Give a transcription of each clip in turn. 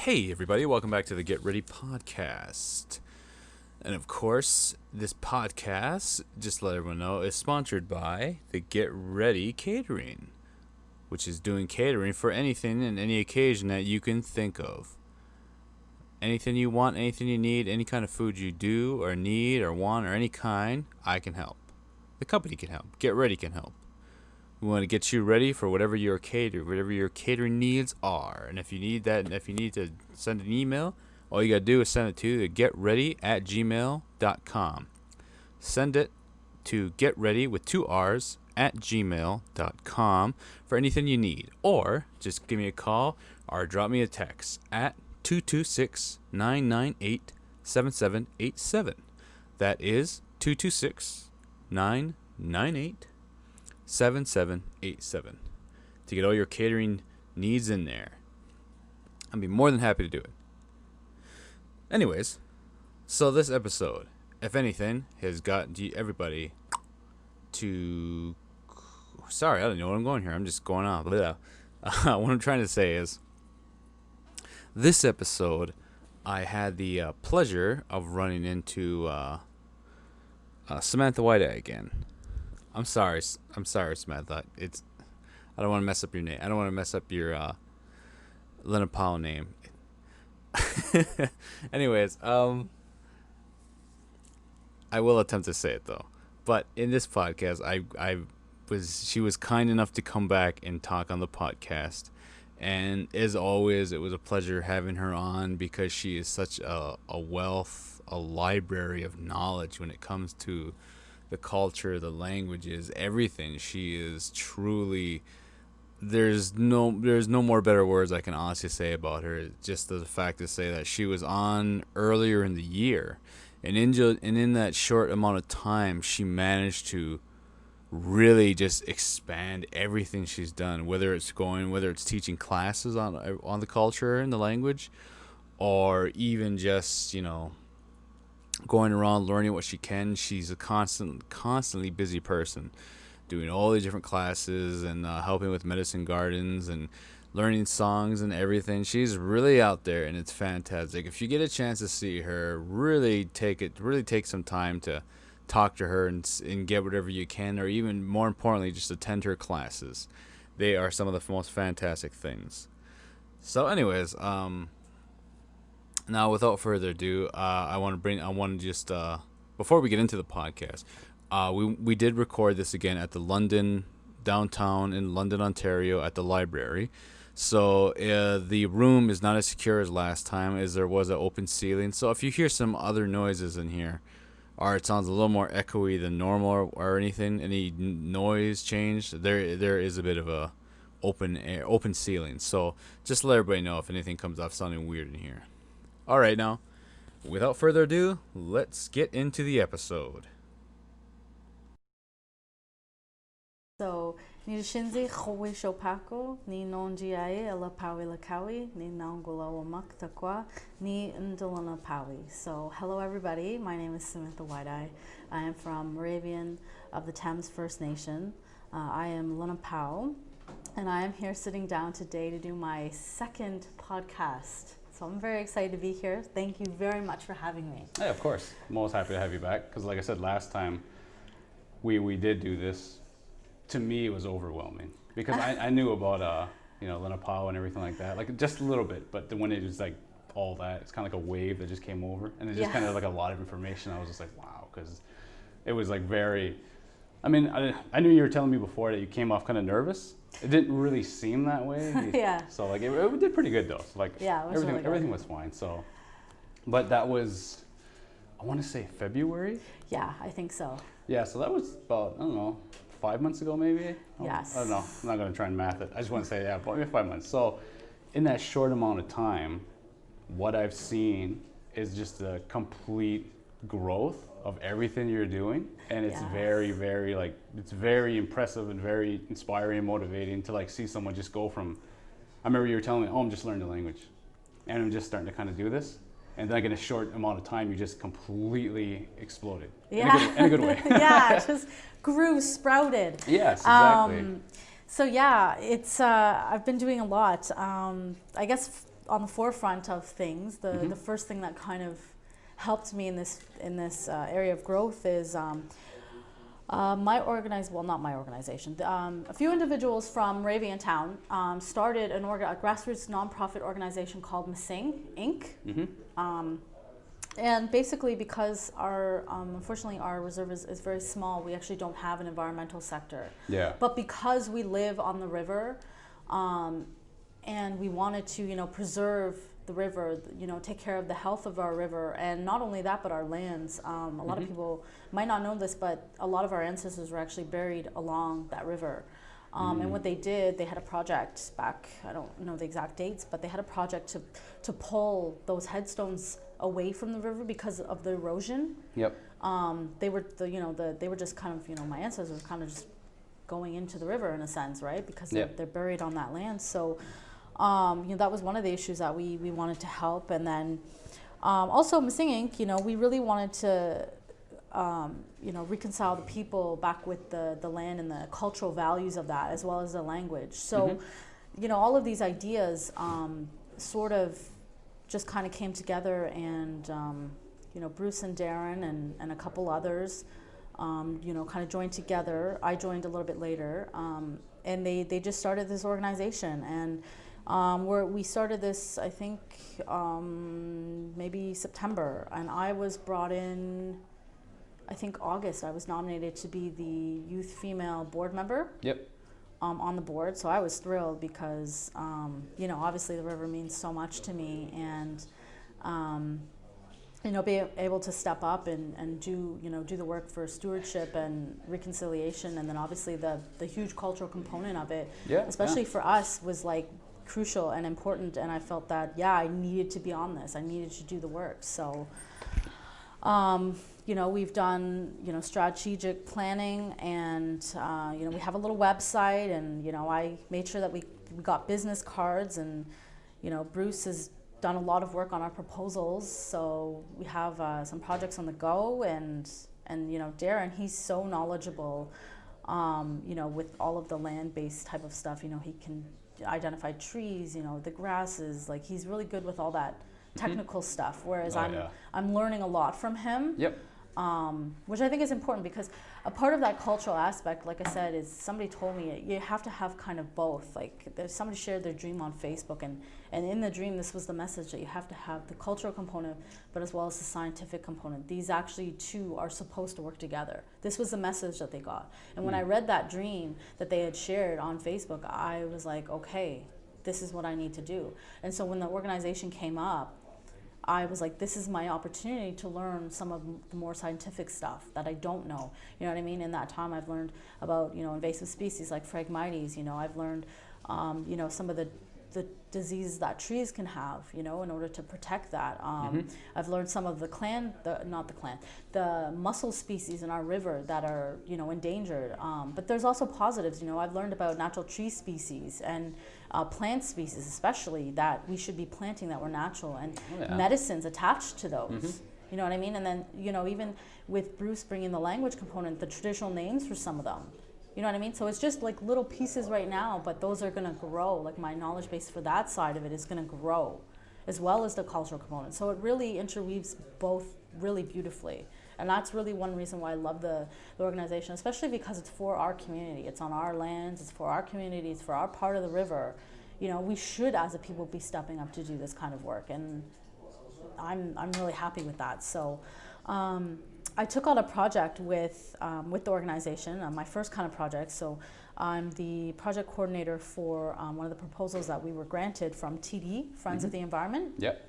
Hey everybody, welcome back to the Get Ready podcast. And of course, this podcast, just to let everyone know, is sponsored by the Get Ready Catering, which is doing catering for anything and any occasion that you can think of. Anything you want, anything you need, any kind of food you do or need or want or any kind, I can help. The company can help. Get Ready can help. We want to get you ready for whatever your catering needs are. And if you need that, and if you need to send an email, all you got to do is send it to getready@gmail.com. Send it to getready with 2 R's @gmail.com for anything you need. Or just give me a call or drop me a text at 226-998-7787. That is 226-998-7787 to get all your catering needs in there. I'd be more than happy to do it. Anyways, so this episode, if anything, has got everybody to... Sorry, I don't know where I'm going here. I'm just going off. What I'm trying to say is, this episode, I had the pleasure of running into Samantha Whiteye again. I'm sorry, Samantha. I don't want to mess up your name. I don't want to mess up your Lenape name. Anyways, I will attempt to say it though. But in this podcast, she was kind enough to come back and talk on the podcast. And as always, it was a pleasure having her on because she is such a wealth, a library of knowledge when it comes to the culture, the languages, everything. She is truly, there's no more better words I can honestly say about her. Just the fact to say that she was on earlier in the year, and in that short amount of time, she managed to really just expand everything she's done, whether it's teaching classes on the culture and the language, or even just, going around learning what she can. She's a constantly busy person, doing all these different classes and helping with medicine gardens and learning songs and everything. She's really out there, and it's fantastic. If you get a chance to see her, really take some time to talk to her and get whatever you can, or even more importantly, just attend her classes. They are some of the most fantastic things. So anyways, now without further ado, before we get into the podcast, we did record this again at the downtown in London, Ontario, at the library. So the room is not as secure as last time, as there was an open ceiling. So if you hear some other noises in here, or it sounds a little more echoey than normal or anything, any noise change, there is a bit of a open ceiling. So just let everybody know if anything comes off sounding weird in here. All right, now, without further ado, let's get into the episode. So, ni shinzi Xúwii Shoopéekal, ni nongiae ela pawi lakawi, ni naungula wamak takwa, ni ndalana pawi. So, hello everybody, my name is Samantha Whiteye. I am from Moravian of the Thames First Nation. I am Lenape, and I am here sitting down today to do my second podcast. So I'm very excited to be here. Thank you very much for having me. Yeah, of course. I'm always happy to have you back, because like I said last time we did do this, to me it was overwhelming, because I knew about Lenape and everything like that, like just a little bit, but when it was like all that, it's kind of like a wave that just came over, and it just kind of like a lot of information. I was just like, wow, because it was like very, I knew you were telling me before that you came off kind of nervous. It didn't really seem that way. Yeah. So like it did pretty good though. So like everything was fine. So, but that was, I want to say February. Yeah, I think so. Yeah. So that was about, I don't know, 5 months ago maybe. Yes. I don't know. I'm not gonna try and math it. I just want to say maybe 5 months. So, in that short amount of time, what I've seen is just a complete growth of everything you're doing, and it's very, very it's very impressive and very inspiring and motivating to like see someone just go from, I remember you were telling me, I'm just learning the language and I'm just starting to kind of do this, and then like in a short amount of time you just completely exploded. In a good way. Yeah, just grew, sprouted. Yes, exactly. So yeah, it's I've been doing a lot. I guess on the forefront of things. The first thing that kind of helped me in this area of growth is not my organization. A few individuals from Moravian Town started a grassroots nonprofit organization called Missing Inc. And basically, because unfortunately our reserve is very small, we actually don't have an environmental sector. Yeah. But because we live on the river, and we wanted to, preserve the river, take care of the health of our river, and not only that, but our lands. A lot of people might not know this, but a lot of our ancestors were actually buried along that river. And what they did, they had a project back, I don't know the exact dates, but they had a project to pull those headstones away from the river because of the erosion. Yep. They were they were just kind of, my ancestors were kind of just going into the river in a sense, right? Because they're buried on that land. So that was one of the issues that we wanted to help. And then also Missing Inc., we really wanted to reconcile the people back with the land and the cultural values of that, as well as the language. So, all of these ideas sort of just kind of came together, and Bruce and Darren and a couple others, kind of joined together. I joined a little bit later, and they just started this organization. And we started this, I think, maybe September, and I was brought in, I think August. I was nominated to be the youth female board member. Yep. On the board, so I was thrilled because obviously the river means so much to me, and be able to step up and do the work for stewardship and reconciliation, and then obviously the huge cultural component of it, especially for us, was like crucial and important. And I felt that I needed to be on this. I needed to do the work. So we've done, strategic planning, and, we have a little website, and, I made sure that we got business cards, and, Bruce has done a lot of work on our proposals. So we have some projects on the go, and Darren, he's so knowledgeable, with all of the land-based type of stuff. He can identify trees, the grasses, like he's really good with all that technical stuff, whereas I'm learning a lot from him. Yep. Which I think is important, because a part of that cultural aspect, like I said, is somebody told me you have to have kind of both. Like somebody shared their dream on Facebook, and in the dream, this was the message, that you have to have the cultural component, but as well as the scientific component. These actually two are supposed to work together. This was the message that they got. And when I read that dream that they had shared on Facebook, I was like, okay, this is what I need to do. And so when the organization came up, I was like, this is my opportunity to learn some of the more scientific stuff that I don't know. You know what I mean? In that time, I've learned about, invasive species like Phragmites. I've learned, some of the diseases that trees can have, in order to protect that. I've learned some of the mussel species in our river that are, endangered. But there's also positives. I've learned about natural tree species and plant species, especially, that we should be planting that were natural, and medicines attached to those. You know what I mean? And then, even with Bruce bringing the language component, the traditional names for some of them. You know what I mean? So it's just like little pieces right now, but those are going to grow. Like my knowledge base for that side of it is going to grow, as well as the cultural component. So it really interweaves both really beautifully. And that's really one reason why I love the organization, especially because it's for our community. It's on our lands, it's for our community, it's for our part of the river. We should, as a people, be stepping up to do this kind of work. And I'm really happy with that. So I took on a project with the organization, my first kind of project. So I'm the project coordinator for one of the proposals that we were granted from TD, Friends of the Environment. Yep.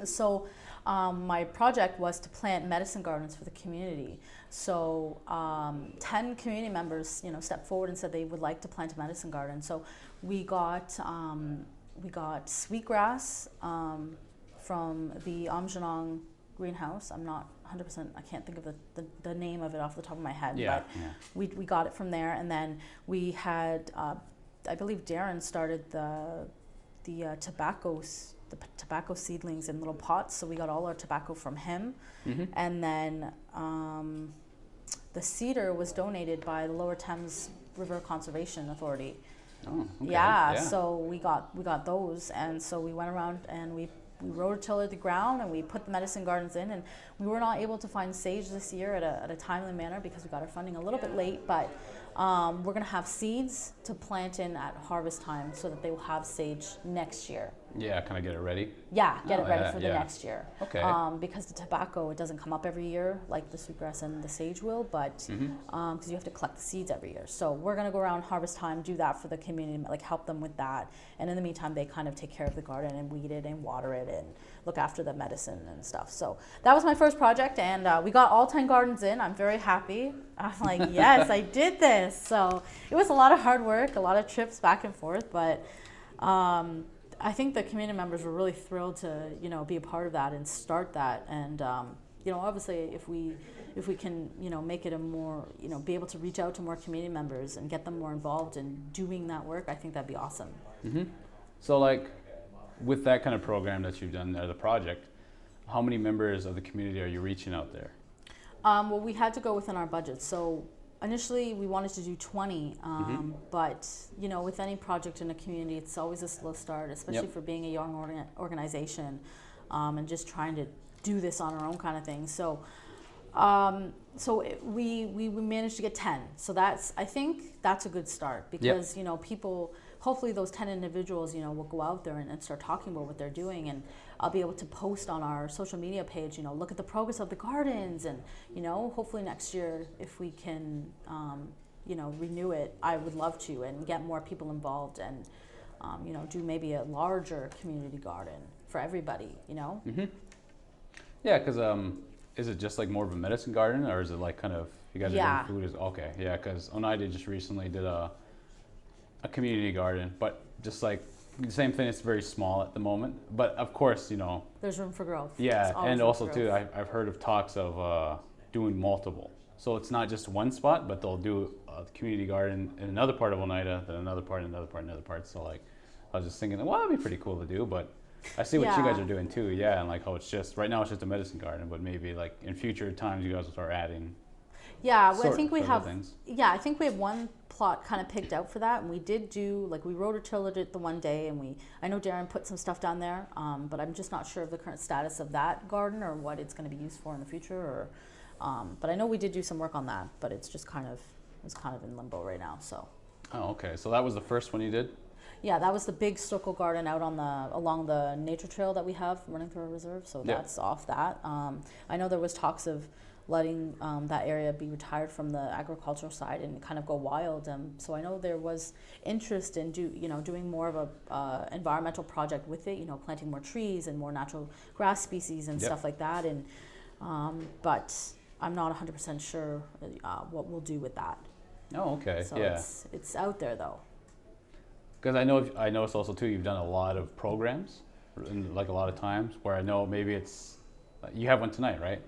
So my project was to plant medicine gardens for the community. So 10 community members, stepped forward and said they would like to plant a medicine garden. So we got sweetgrass from the Amjanong greenhouse. I'm not 100%, I can't think of the name of it off the top of my head, but we got it from there. And then we had, I believe Darren started the tobacco seedlings in little pots, so we got all our tobacco from him. And then the cedar was donated by the Lower Thames River Conservation Authority. Oh, okay. Yeah, so we got those, and so we went around and we rototilled the ground and we put the medicine gardens in, and we were not able to find sage this year at a timely manner because we got our funding a little bit late, but we're going to have seeds to plant in at harvest time so that they will have sage next year. Yeah, kind of get it ready. Yeah, get it ready for the next year. Okay. Because the tobacco, it doesn't come up every year like the sweetgrass and the sage will, but because you have to collect the seeds every year. So we're going to go around harvest time, do that for the community, like help them with that. And in the meantime, they kind of take care of the garden and weed it and water it and look after the medicine and stuff. So that was my first project, and we got all 10 gardens in. I'm very happy. I'm like, yes, I did this. So it was a lot of hard work, a lot of trips back and forth, but I think the community members were really thrilled to, be a part of that and start that. And, obviously if we can, make it a more, be able to reach out to more community members and get them more involved in doing that work, I think that'd be awesome. Mm-hmm. So like with that kind of program that you've done, the project, how many members of the community are you reaching out there? Well, we had to go within our budget. So initially we wanted to do 20, but with any project in a community, it's always a slow start, especially for being a young organization, and just trying to do this on our own kind of thing. So we managed to get 10. So I think that's a good start because people, hopefully those 10 individuals will go out there and start talking about what they're doing, and I'll be able to post on our social media page, look at the progress of the gardens, and hopefully next year if we can renew it, I would love to, and get more people involved, and do maybe a larger community garden for everybody. Yeah, because is it just like more of a medicine garden, or is it like kind of you guys are doing food? Okay, yeah, because Oneida just recently did a community garden, but just like the same thing. It's very small at the moment, but of course, there's room for growth. Yeah, and also too, I've heard of talks of doing multiple. So it's not just one spot, but they'll do a community garden in another part of Oneida, then another part, another part, another part. So like, I was just thinking, well, that'd be pretty cool to do, but I see what you guys are doing too, and like how it's just right now it's just a medicine garden, but maybe like in future times you guys will start adding. Yeah, well, I think we have. Things. Yeah, I think we have one plot kind of picked out for that, and we did do we rototilled it the one day, and I know Darren put some stuff down there, but I'm just not sure of the current status of that garden or what it's going to be used for in the future, or. But I know we did do some work on that, but it's just kind of in limbo right now. So. Oh, okay. So that was the first one you did. Yeah, that was the big circle garden out on along the nature trail that we have running through our reserve. So that's off that. I know there was talks of letting that area be retired from the agricultural side and kind of go wild. So I know there was interest in doing more of a environmental project with it. Planting more trees and more natural grass species and stuff like that. And but I'm not 100% sure what we'll do with that. Oh, okay. So it's out there though. Because I noticed also too, you've done a lot of programs, like a lot of times, where I know maybe it's, you have one tonight, right?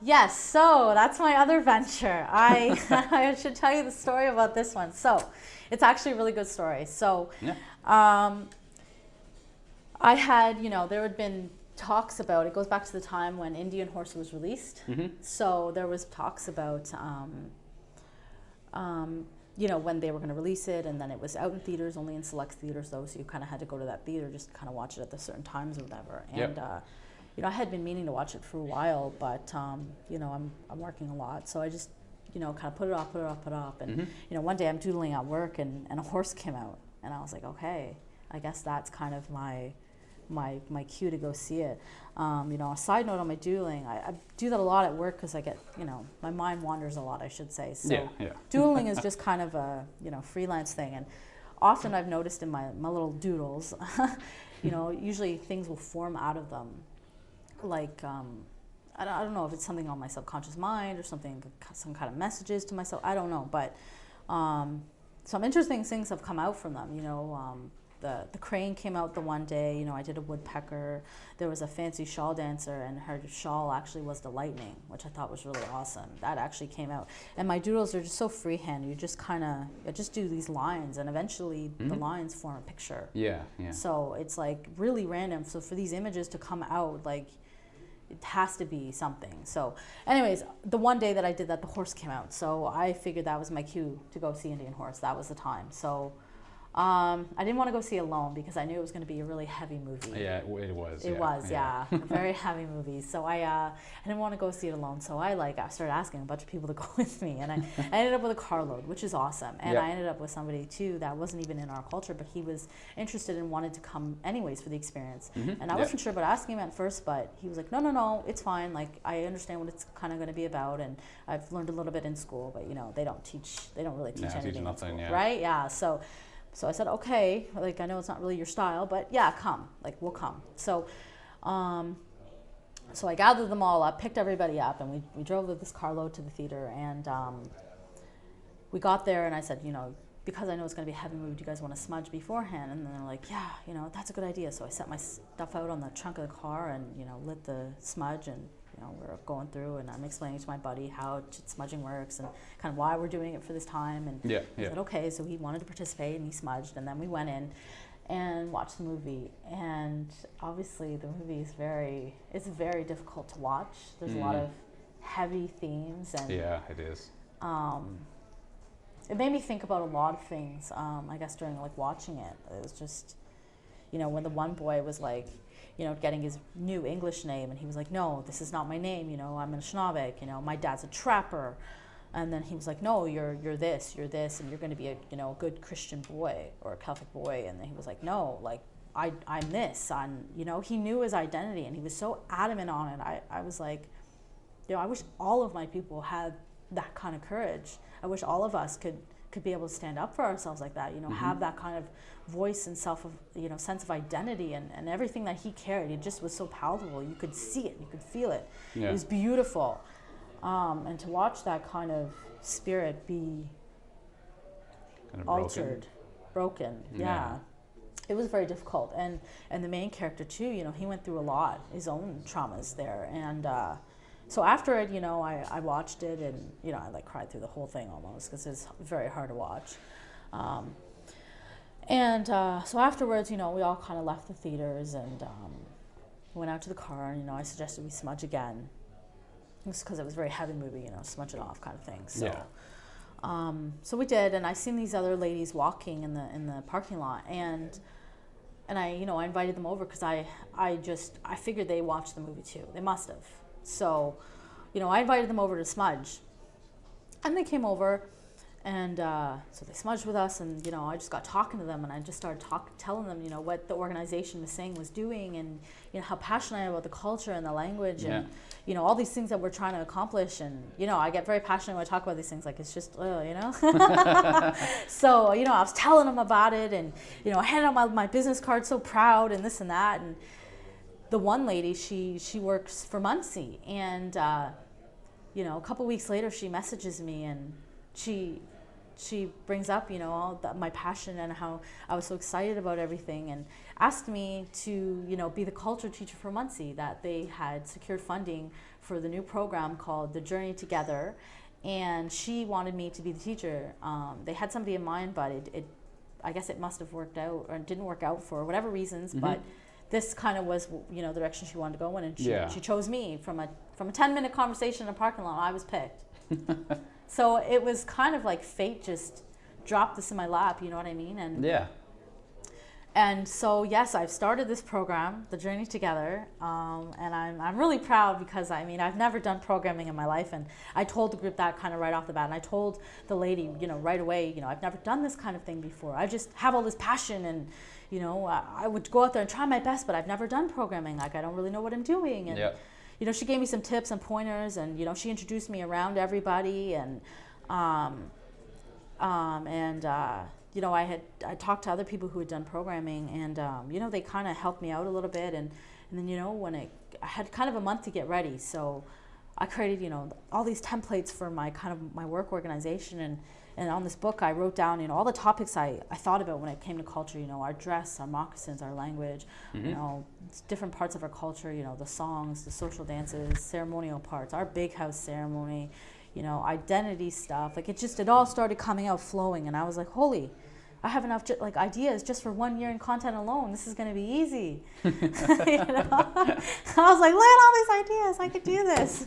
Yes, so that's my other venture. I should tell you the story about this one. So it's actually a really good story. So I had, there had been talks about, it goes back to the time when Indian Horse was released. So there was talks about, when they were going to release it, and then it was out in theaters, only in select theaters though, so you kind of had to go to that theater just to kind of watch it at the certain times or whatever. And I had been meaning to watch it for a while, but I'm working a lot, so I just kind of put it off, and one day I'm doodling at work, and a horse came out, and I was like, okay, I guess that's kind of my cue to go see it. A side note on my doodling, I do that a lot at work because I get, my mind wanders a lot, I should say. So doodling is just kind of a, freelance thing. And often I've noticed in my little doodles, usually things will form out of them. Like, I don't know if it's something on my subconscious mind or something, some kind of messages to myself. I don't know. But some interesting things have come out from them, The crane came out the one day, I did a woodpecker. There was a fancy shawl dancer, and her shawl actually was the lightning, which I thought was really awesome. That actually came out. And my doodles are just so freehand. You just just do these lines, and eventually the lines form a picture. Yeah. So it's like really random. So for these images to come out, like, it has to be something. So anyways, the one day that I did that, the horse came out. So I figured that was my cue to go see Indian Horse. That was the time. So I didn't want to go see it alone because I knew it was going to be a really heavy movie. Yeah, it was. It was, yeah. A very heavy movie. So I didn't want to go see it alone. So I started asking a bunch of people to go with me, and I ended up with a carload, which is awesome. And I ended up with somebody too that wasn't even in our culture, but he was interested and wanted to come anyways for the experience. And I wasn't sure about asking him at first, but he was like, no, it's fine. Like, I understand what it's kind of going to be about, and I've learned a little bit in school, but they don't really teach anything in school, right? Yeah. So I said, okay, like, I know it's not really your style, but yeah, come, like, we'll come. So I gathered them all up, picked everybody up, and we drove with this carload to the theater, and we got there, and I said, because I know it's going to be a heavy movie, do you guys want to smudge beforehand? And then they're like, yeah, that's a good idea. So I set my stuff out on the trunk of the car and, lit the smudge, and we're going through, and I'm explaining to my buddy how smudging works and kind of why we're doing it for this time. And he said, okay, so he wanted to participate, and he smudged, and then we went in and watched the movie. And obviously the movie is it's very difficult to watch. There's a lot of heavy themes, and yeah, it is. It made me think about a lot of things, I guess, during like watching it. It was just, when the one boy was like, getting his new English name, and he was like, no, this is not my name, I'm an Anishinaabe, my dad's a trapper. And then he was like, no, you're this, and you're going to be a good Christian boy or a Catholic boy. And then he was like, no, like, I'm this. He knew his identity, and he was so adamant on it. I was like, I wish all of my people had that kind of courage. I wish all of us could be able to stand up for ourselves like that, have that kind of voice and sense of identity, and everything that he carried. It just was so palpable. You could see it, you could feel it. Yeah. It was beautiful. And to watch that kind of spirit be kind of altered, broken. Yeah. It was very difficult. And the main character too, he went through a lot, his own traumas there. And so after it, I watched it, and I like cried through the whole thing almost, because it's very hard to watch. So afterwards, we all kind of left the theaters and went out to the car, and I suggested we smudge again, just because it was a very heavy movie, smudge it off kind of thing. So, so we did, and I seen these other ladies walking in the parking lot, and I I invited them over because I figured they watched the movie too. They must have. So, I invited them over to smudge, and they came over, and so they smudged with us, and I just got talking to them, and I just started telling them what the organization was saying was doing, and how passionate I am about the culture and the language, and all these things that we're trying to accomplish. And I get very passionate when I talk about these things, like it's just So I was telling them about it, and I handed out my business card so proud, and this and that. And the one lady, she works for Muncie, and a couple weeks later she messages me, and she brings up all my passion and how I was so excited about everything, and asked me to be the culture teacher for Muncie, that they had secured funding for the new program called The Journey Together, and she wanted me to be the teacher. They had somebody in mind, but I guess it must have worked out, or it didn't work out for whatever reasons, but this kind of was, the direction she wanted to go in, and she chose me from a 10-minute conversation in a parking lot. I was picked. So it was kind of like fate just dropped this in my lap, you know what I mean? And so yes, I've started this program, The Journey Together, and I'm really proud, because I've never done programming in my life, and I told the group that kind of right off the bat, and I told the lady, right away, I've never done this kind of thing before. I just have all this passion, and I would go out there and try my best, but I've never done programming. Like, I don't really know what I'm doing. And, she gave me some tips and pointers, and, she introduced me around everybody. And, I talked to other people who had done programming, and, they kind of helped me out a little bit. And then, when I had kind of a month to get ready. So I created, all these templates for my work organization. And on this book, I wrote down, all the topics I thought about when it came to culture, our dress, our moccasins, our language, different parts of our culture, the songs, the social dances, ceremonial parts, our big house ceremony, identity stuff. Like, it all started coming out, flowing. And I was like, holy, I have enough ideas just for 1 year in content alone. This is going to be easy. I was like, look at all these ideas. I could do this.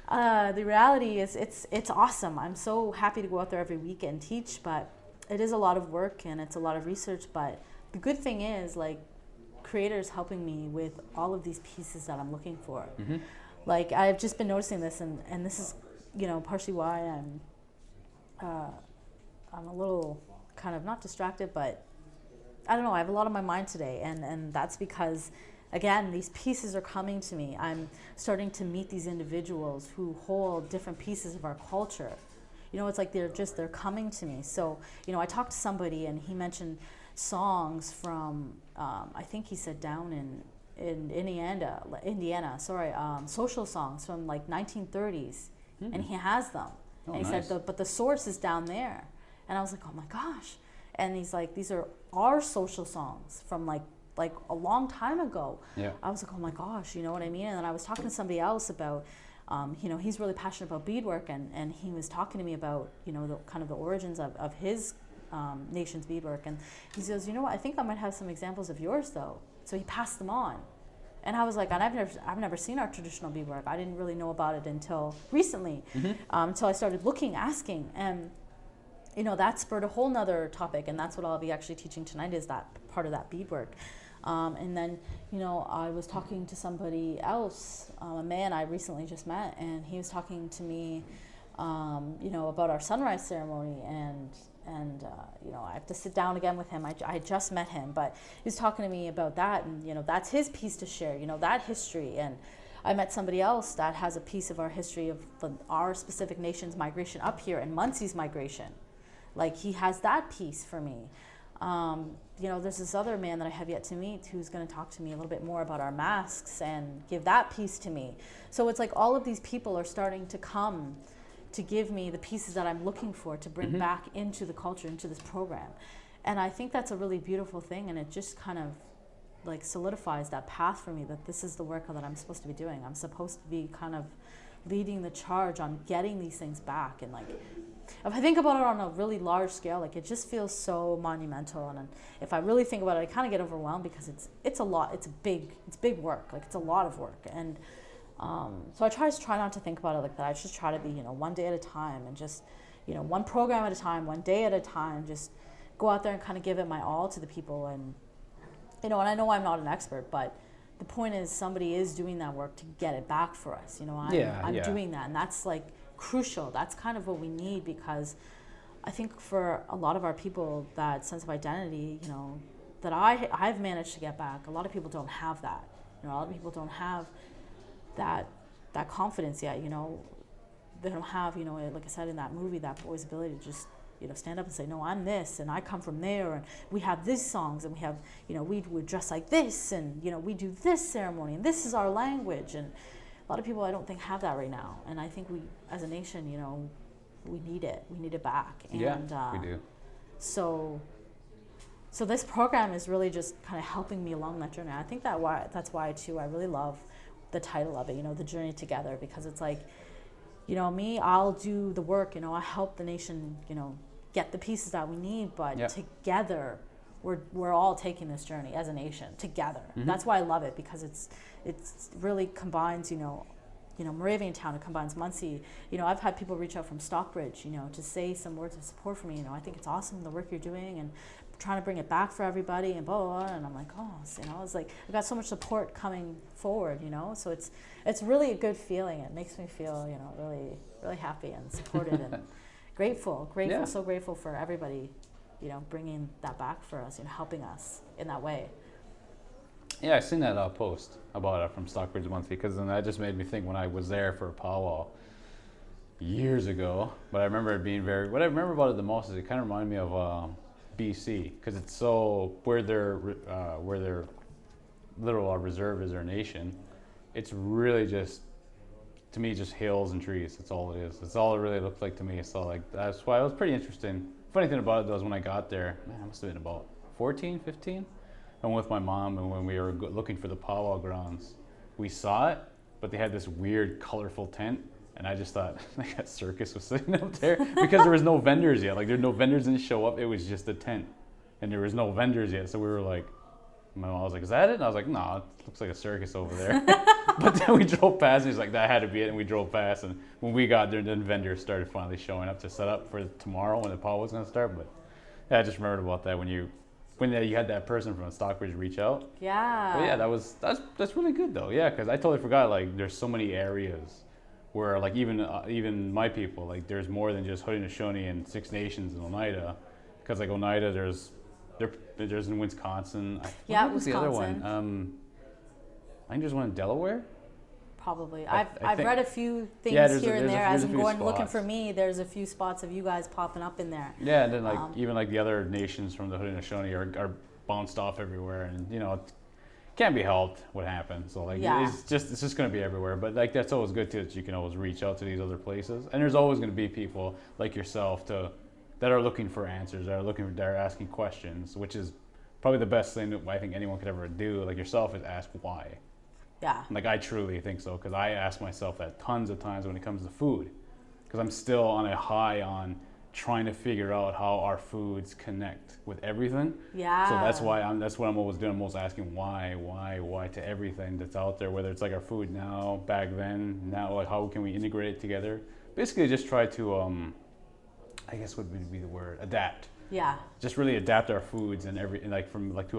The reality is it's awesome. I'm so happy to go out there every week and teach, but it is a lot of work and it's a lot of research, but the good thing is like creators helping me with all of these pieces that I'm looking for. Like I've just been noticing this, and this is, you know, partially why I'm a little kind of not distracted, but I don't know, I have a lot on my mind today, and that's because again, these pieces are coming to me. I'm starting to meet these individuals who hold different pieces of our culture. You know, it's like they're coming to me. So, you know, I talked to somebody and he mentioned songs from, I think he said down in Indiana, social songs from like 1930s, and he has them. Oh, and he nice. said, but the source is down there. And I was like, oh my gosh. And he's like, these are our social songs from like a long time ago. Yeah. I was like, oh my gosh, you know what I mean? And then I was talking to somebody else about, you know, he's really passionate about beadwork, and he was talking to me about, you know, the kind of the origins of his nation's beadwork. And he says, you know what, I think I might have some examples of yours though. So he passed them on. And I was like, and I've never seen our traditional beadwork. I didn't really know about it until recently, until I started looking, asking. And, you know, that spurred a whole nother topic, and that's what I'll be actually teaching tonight, is that part of that beadwork. And then, you know, I was talking to somebody else, a man I recently just met, and he was talking to me, you know, about our sunrise ceremony, and you know, I have to sit down again with him. I just met him, but he was talking to me about that, and, you know, that's his piece to share, you know, that history. And I met somebody else that has a piece of our history of our specific nation's migration up here, and Munsey's migration. Like, he has that piece for me. You know, there's this other man that I have yet to meet who's going to talk to me a little bit more about our masks and give that piece to me. So it's like all of these people are starting to come to give me the pieces that I'm looking for to bring back into the culture, into this program. And I think that's a really beautiful thing, and it just kind of like solidifies that path for me, that this is the work that I'm supposed to be doing. I'm supposed to be kind of leading the charge on getting these things back. And like, if I think about it on a really large scale, like, it just feels so monumental. And if I really think about it, I kind of get overwhelmed, because it's a lot. It's big work. Like, it's a lot of work. And so I try not to think about it like that. I just try to be, you know, one day at a time, and just, you know, one program at a time, one day at a time, just go out there and kind of give it my all to the people. And, you know, and I know I'm not an expert, but the point is somebody is doing that work to get it back for us. You know, I'm doing that, and that's like crucial. That's kind of what we need, because I think for a lot of our people, that sense of identity, you know, that I've managed to get back, a lot of people don't have that. You know, a lot of people don't have that confidence yet. You know, they don't have, you know, like I said in that movie, that boy's ability to just, you know, stand up and say, no, I'm this, and I come from there, and we have these songs, and we have, you know, we dress like this, and, you know, we do this ceremony, and this is our language. And a lot of people, I don't think, have that right now. And I think we, as a nation, you know, we need it. We need it back. And, yeah, we do. So this program is really just kind of helping me along that journey. I think that's why too, I really love the title of it, you know, The Journey Together, because it's like, you know, me, I'll do the work, you know, I help the nation, you know, get the pieces that we need, but together, we're all taking this journey as a nation together. That's why I love it, because it's really combines, you know, Moravian Town, it combines Muncie. You know, I've had people reach out from Stockbridge, you know, to say some words of support for me. You know, I think it's awesome, the work you're doing, and trying to bring it back for everybody, and blah, blah, blah. And I'm like, oh, you know, it's like, I got so much support coming forward, you know, so it's really a good feeling. It makes me feel, you know, really, really happy and supported and grateful, so grateful for everybody, you know, bringing that back for us, you know, helping us in that way. Yeah, I seen that post about it from Stockbridge Monthly, because then that just made me think when I was there for a powwow years ago. But I remember it being what I remember about it the most is it kind of reminded me of BC, because it's so where their literal reserve is their nation. It's really just, to me, just hills and trees. That's all it is. That's all it really looked like to me. So like, that's why it was pretty interesting. Funny thing about it though is when I got there, man, I must have been about 14, 15. I went with my mom, and when we were looking for the powwow grounds, we saw it, but they had this weird, colorful tent, and I just thought like a circus was sitting up there, because there was no vendors yet. Like, there were no vendors didn't show up. It was just a tent, and there was no vendors yet. So we were like, my mom was like, "Is that it?" And I was like, "No, it looks like a circus over there." But then we drove past, and he's like, "That had to be it." And we drove past, and when we got there, then vendors started finally showing up to set up for tomorrow when the powwow was going to start. But Yeah, I just remembered about that when you had that person from Stockbridge reach out. Yeah. But yeah, that's really good though. Yeah, because I totally forgot. Like, there's so many areas where, like, even my people, like, there's more than just Haudenosaunee and Six Nations in Oneida. Because like Oneida, there's in Wisconsin. Yeah, what was the other Wisconsin. one? I think there's one in Delaware. Probably. I I've think- read a few things Yeah, here and there. there's As a I'm few going looking spots. for me, there's a few spots of you guys popping up in there. Yeah, and then like even like the other nations from the Haudenosaunee are bounced off everywhere, and it can't be helped what happens. So like Yeah. it's just going to be everywhere. But like that's always good too, that you can always reach out to these other places, and there's always going to be people like yourself that are looking for answers, that are asking questions, which is probably the best thing that I think anyone could ever do. Like yourself, is ask why. Yeah. Like I truly think so, because I ask myself that tons of times when it comes to food, because I'm still on a high on trying to figure out how our foods connect with everything. Yeah. So that's what I'm always doing. I'm always asking why to everything that's out there, whether it's like our food now, back then, now, like how can we integrate it together? Basically, just try to, I guess what would be the word, adapt. Yeah. Just really adapt our foods and like from like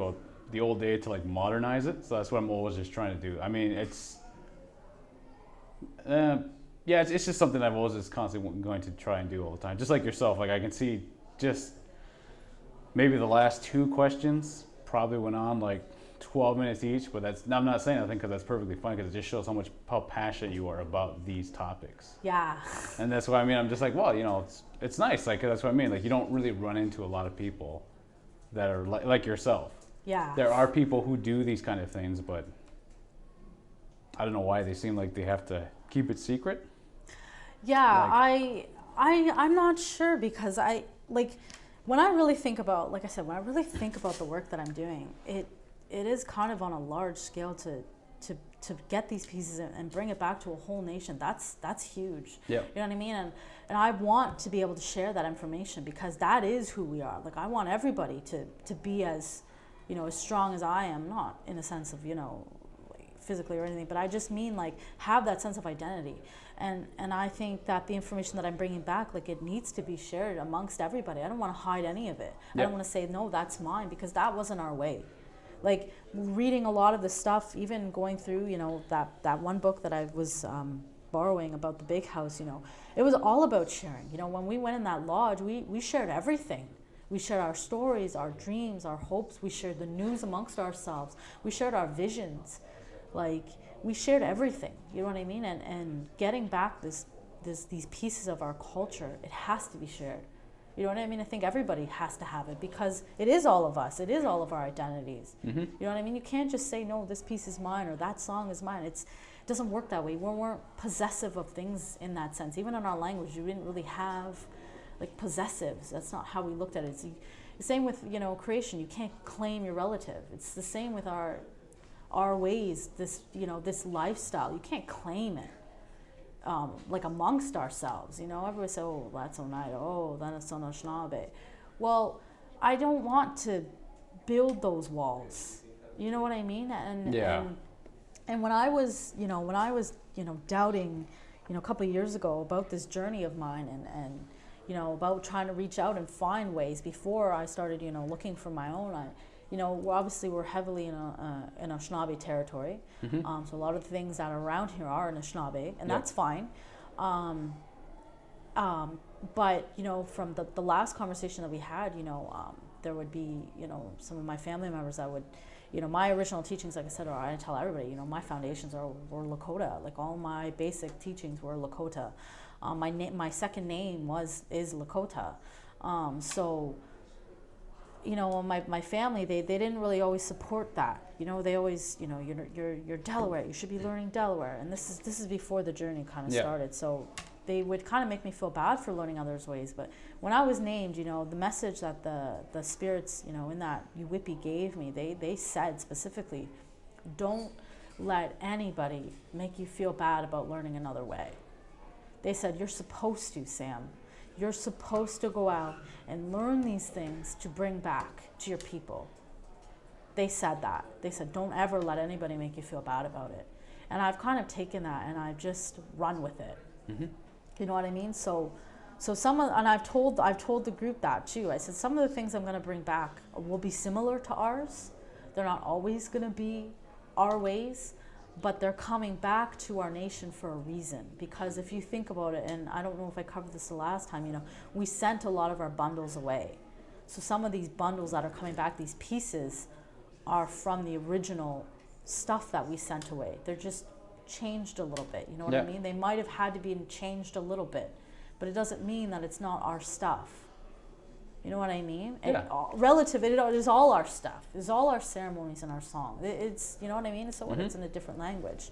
the old day to like modernize it. So that's what I'm always just trying to do. I mean, it's just something I've always just constantly going to try and do all the time. Just like yourself, like I can see just maybe the last two questions probably went on like 12 minutes each, but I'm not saying anything because that's perfectly fine, because it just shows how passionate you are about these topics. Yeah. And that's what I mean. I'm just like, well, it's nice. Like, that's what I mean. Like, you don't really run into a lot of people that are like yourself. Yeah. There are people who do these kind of things, but I don't know why they seem like they have to keep it secret. Yeah, I'm not sure, because when I really think about, like I said, when I really think about the work that I'm doing, it is kind of on a large scale to get these pieces and bring it back to a whole nation. That's huge. Yeah. You know what I mean? And I want to be able to share that information, because that is who we are. Like, I want everybody to be as strong as I am, not in a sense of, like physically or anything, but I just mean like have that sense of identity. And I think that the information that I'm bringing back, like, it needs to be shared amongst everybody. I don't want to hide any of it. I don't want to say, no, that's mine, because that wasn't our way. Like, reading a lot of the stuff, even going through, that one book that I was borrowing about the big house, it was all about sharing. When we went in that lodge, we shared everything. We shared our stories, our dreams, our hopes. We shared the news amongst ourselves. We shared our visions. Like, we shared everything. You know what I mean? And getting back these pieces of our culture, it has to be shared. You know what I mean? I think everybody has to have it, because it is all of us. It is all of our identities. Mm-hmm. You know what I mean? You can't just say, no, this piece is mine or that song is mine. It doesn't work that way. We weren't possessive of things in that sense. Even in our language, we didn't really have like possessives. That's not how we looked at it. It's the same with creation. You can't claim your relative. It's the same with our ways. This lifestyle. You can't claim it. Like amongst ourselves, everybody say, oh, that's Oneida, oh, that's Anishinaabe. Well, I don't want to build those walls. You know what I mean? And when I was, doubting, a couple of years ago about this journey of mine and about trying to reach out and find ways before I started, looking for my own. We're heavily in Anishinaabe territory. Mm-hmm. So a lot of the things that are around here are Anishinaabe, and that's fine. But, from the last conversation that we had, there would be, some of my family members that would, my original teachings, like I said, I tell everybody, my foundations were Lakota. Like, all my basic teachings were Lakota. My second name is Lakota. So, my family, they didn't really always support that. They always, you're Delaware, you should be learning Delaware. And this is before the journey kind of started. So they would kind of make me feel bad for learning others' ways. But when I was named, the message that the spirits, in that Uwipi gave me, they said specifically, don't let anybody make you feel bad about learning another way. They said, you're supposed to, Sam. You're supposed to go out and learn these things to bring back to your people. They said that. They said, don't ever let anybody make you feel bad about it. And I've kind of taken that and I've just run with it. Mm-hmm. You know what I mean? So So and I've told the group that too. I said some of the things I'm going to bring back will be similar to ours. They're not always going to be our ways, but they're coming back to our nation for a reason. Because if you think about it, and I don't know if I covered this the last time, we sent a lot of our bundles away. So some of these bundles that are coming back, these pieces, are from the original stuff that we sent away. They're just changed a little bit. You know what I mean? They might have had to be changed a little bit, but it doesn't mean that it's not our stuff. You know what I mean? Yeah. It is all our stuff. It's all our ceremonies and our song. It's, you know what I mean? So when it's in a different language,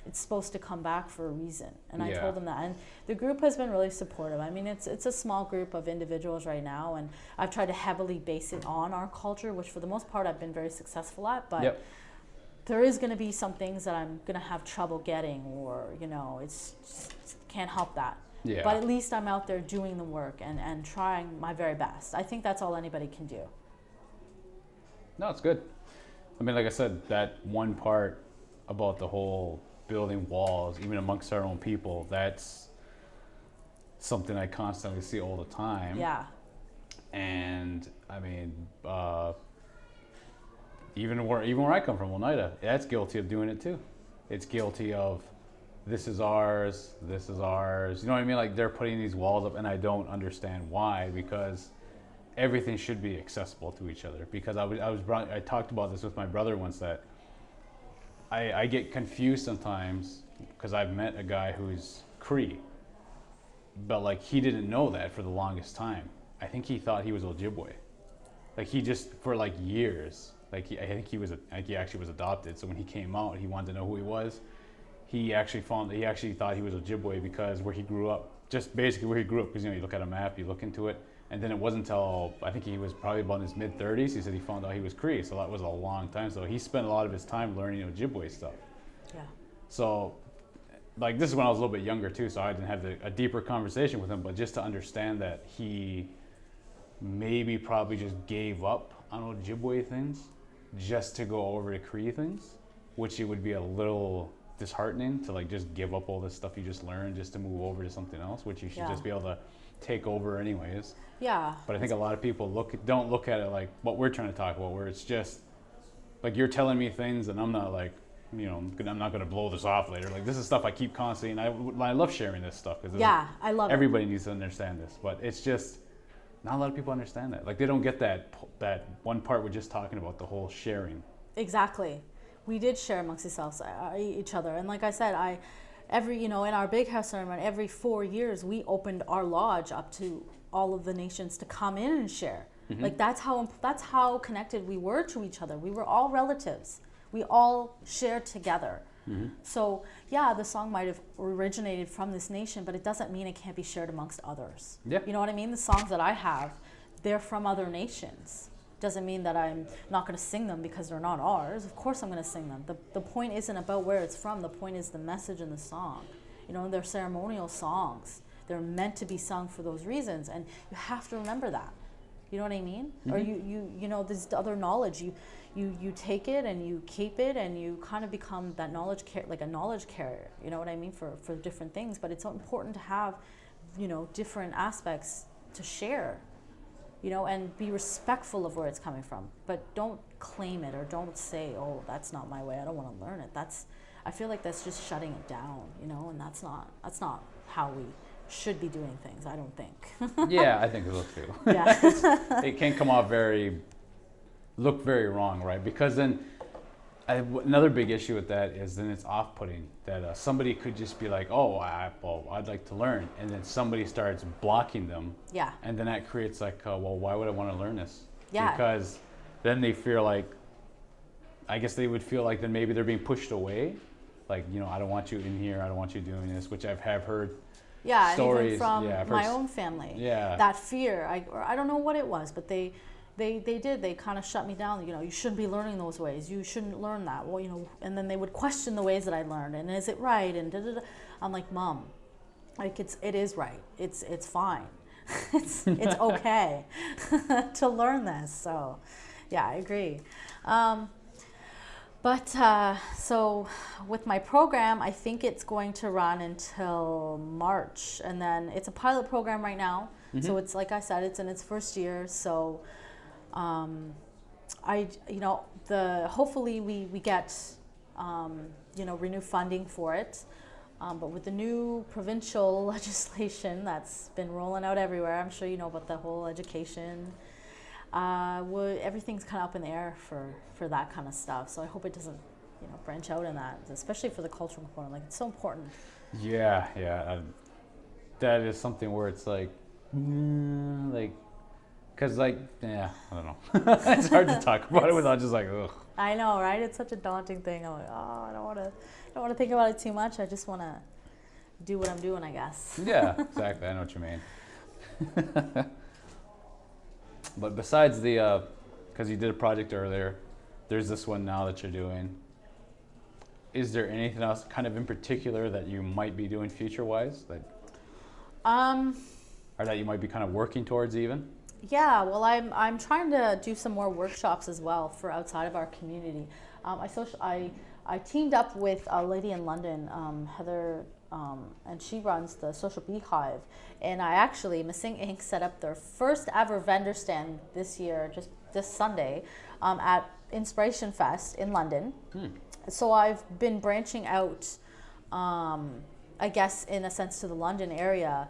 it's supposed to come back for a reason. And I told them that. And the group has been really supportive. I mean, it's a small group of individuals right now, and I've tried to heavily base it on our culture, which for the most part I've been very successful at. But there is going to be some things that I'm going to have trouble getting, or, it's can't help that. Yeah. But at least I'm out there doing the work and trying my very best. I think that's all anybody can do. No, it's good. I mean, like I said, that one part about the whole building walls, even amongst our own people, that's something I constantly see all the time. Yeah. And I mean, even where I come from, Oneida, that's guilty of doing it too. It's guilty of, this is ours, this is ours. You know what I mean? Like, they're putting these walls up, and I don't understand why, because everything should be accessible to each other. Because I talked about this with my brother once, that I get confused sometimes, because I've met a guy who's Cree, but like, he didn't know that for the longest time. I think he thought he was Ojibwe. Like, he just, for like years, like I think he actually was adopted. So when he came out, he wanted to know who he was. He actually thought he was Ojibwe because where he grew up, just basically where he grew up, because you look at a map, you look into it, and then it wasn't until I think he was probably about in his mid-30s, he said he found out he was Cree. So that was a long time. So he spent a lot of his time learning Ojibwe stuff. Yeah. So, like, this is when I was a little bit younger too, so I didn't have a deeper conversation with him, but just to understand that he maybe probably just gave up on Ojibwe things just to go over to Cree things, which it would be a little disheartening to like just give up all this stuff you just learned just to move over to something else, which you should just be able to take over anyways. Yeah. But I think a lot of people don't look at it like what we're trying to talk about, where it's just like, you're telling me things and I'm not like, I'm not going to blow this off later. Like, this is stuff I keep constantly, and I love sharing this stuff, because I love everybody needs to understand this, but it's just not a lot of people understand that. Like, they don't get that one part we're just talking about, the whole sharing. Exactly. We did share amongst each other, and like I said, in our big house ceremony, every 4 years we opened our lodge up to all of the nations to come in and share. Mm-hmm. Like, that's how connected we were to each other. We were all relatives. We all shared together. Mm-hmm. So yeah, the song might have originated from this nation, but it doesn't mean it can't be shared amongst others. Yeah. You know what I mean? The songs that I have, they're from other nations. Doesn't mean that I'm not going to sing them because they're not ours. Of course I'm going to sing them. The point isn't about where it's from. The point is the message in the song. They're ceremonial songs. They're meant to be sung for those reasons, and you have to remember that. You know what I mean? Mm-hmm. Or this other knowledge, you take it and you keep it, and you kind of become that knowledge like a knowledge carrier. You know what I mean, for different things. But it's so important to have, different aspects to share. And be respectful of where it's coming from, but don't claim it, or don't say, "Oh, that's not my way. I don't want to learn it." I feel like that's just shutting it down, and that's not how we should be doing things. I don't think. Yeah, I think so too. Yeah. It can come off look very wrong, right? Because then another big issue with that is then it's off-putting that somebody could just be like, "Oh, I'd like to learn," and then somebody starts blocking them. Yeah. And then that creates like, well, why would I want to learn this? Yeah. Because then they feel like, I guess they would feel like then maybe they're being pushed away. Like, I don't want you in here. I don't want you doing this, which have heard. Yeah, stories. Even from my own family. Yeah. That fear, I don't know what it was, but they kind of shut me down. You shouldn't be learning those ways. You shouldn't learn that. Well, and then they would question the ways that I learned, and is it right? And da-da-da. I'm like, Mom, like it is right. It's fine. it's okay to learn this. So, yeah, I agree. But so with my program, I think it's going to run until March, and then it's a pilot program right now. So it's like I said, it's in its first year. So hopefully we get renewed funding for it. But with the new provincial legislation that's been rolling out everywhere, I'm sure you know about the whole education. Everything's kind of up in the air for that kind of stuff. So I hope it doesn't, branch out in that, especially for the cultural component. Like, it's so important. Yeah, that is something where it's like, because I don't know. It's hard to talk about it without just like, ugh. I know, right? It's such a daunting thing. I'm like, I don't want to think about it too much. I just want to do what I'm doing, I guess. Yeah, exactly. I know what you mean. But besides because you did a project earlier, there's this one now that you're doing. Is there anything else kind of in particular that you might be doing future-wise? Or that you might be kind of working towards even? Yeah, well, I'm trying to do some more workshops as well for outside of our community. I teamed up with a lady in London, Heather, and she runs the Social Beehive. And I actually, Missing Inc. set up their first ever vendor stand this year, just this Sunday, at Inspiration Fest in London. So I've been branching out, I guess, in a sense, to the London area.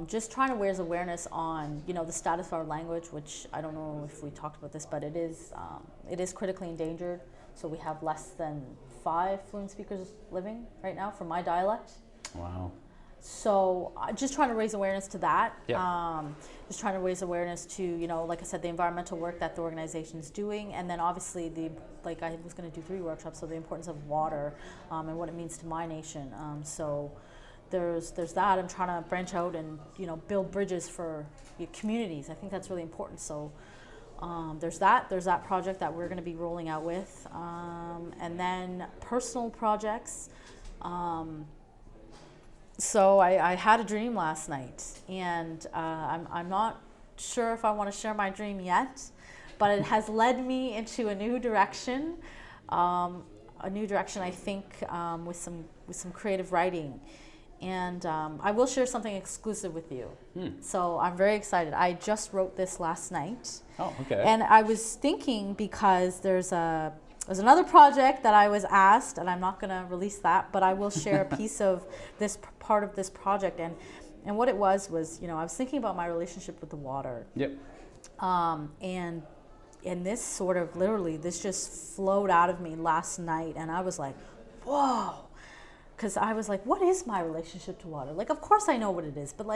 Just trying to raise awareness on, the status of our language, which I don't know if we talked about this, but it is critically endangered. So we have less than 5 fluent speakers living right now for my dialect. Wow. So just trying to raise awareness to that. Yeah. Just trying to raise awareness to, like I said, the environmental work that the organization is doing. And then obviously I was going to do 3 workshops, so the importance of water and what it means to my nation. So there's that. I'm trying to branch out and, build bridges for communities. I think that's really important. So there's that project that we're going to be rolling out with. And then personal projects. So I had a dream last night, and I'm not sure if I want to share my dream yet, but it has led me into a new direction. I think, with some creative writing. And I will share something exclusive with you. So I'm very excited. I just wrote this last night. Oh, okay. And I was thinking, because there's another project that I was asked, and I'm not going to release that, but I will share a piece of this part of this project. And what it was, I was thinking about my relationship with the water. Yep. And this sort of literally, this just flowed out of me last night, and I was like, whoa. Because I was like, what is my relationship to water? Like, of course I know what it is, but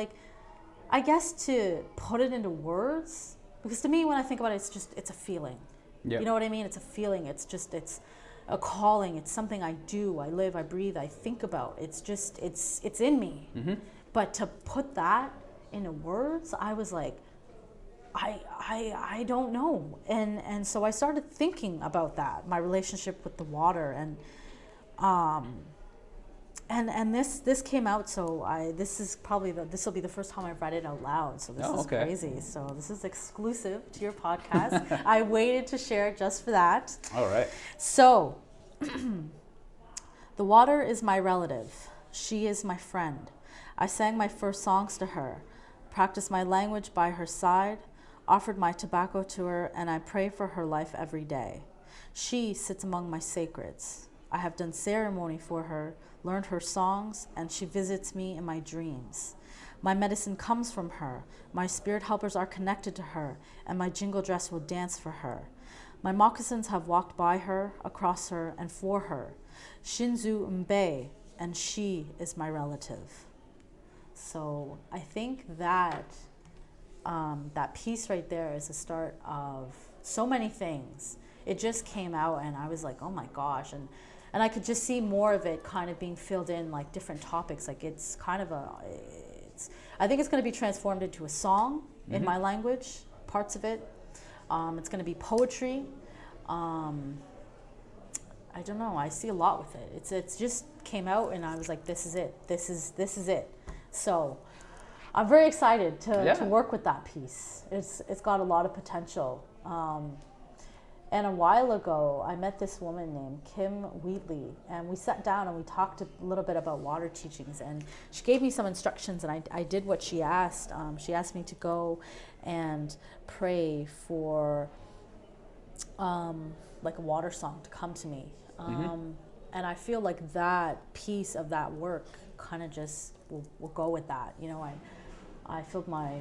I guess to put it into words, because to me, when I think about it, it's a feeling. Yep. You know what I mean? It's a feeling. It's a calling. It's something I do. I live, I breathe, I think about. It's in me. Mm-hmm. But to put that into words, I was like, I don't know. And so I started thinking about that, my relationship with the water, and this came out, so this will be the first time I've read it out loud, so this is crazy. So this is exclusive to your podcast. I waited to share it just for that. All right. So, the water is my relative. She is my friend. I sang my first songs to her, practiced my language by her side, offered my tobacco to her, and I pray for her life every day. She sits among my sacreds. I have done ceremony for her, learned her songs, and she visits me in my dreams. My medicine comes from her. My spirit helpers are connected to her, and my jingle dress will dance for her. My moccasins have walked by her, across her, and for her. Shinzu Mbe, and she is my relative. So I think that that piece right there is the start of so many things. It just came out, and I was like, oh my gosh. And I could just see more of it kind of being filled in, like different topics. Like it's kind of I think it's going to be transformed into a song in my language, parts of it. It's going to be poetry. I don't know. I see a lot with it. It's just came out, and I was like, this is it. This is it. So I'm very excited to work with that piece. It's got a lot of potential. And a while ago, I met this woman named Kim Wheatley, and we sat down and we talked a little bit about water teachings. And she gave me some instructions, and I did what she asked. She asked me to go and pray for like a water song to come to me. And I feel like that piece of that work kind of just will go with that. You know, I filled my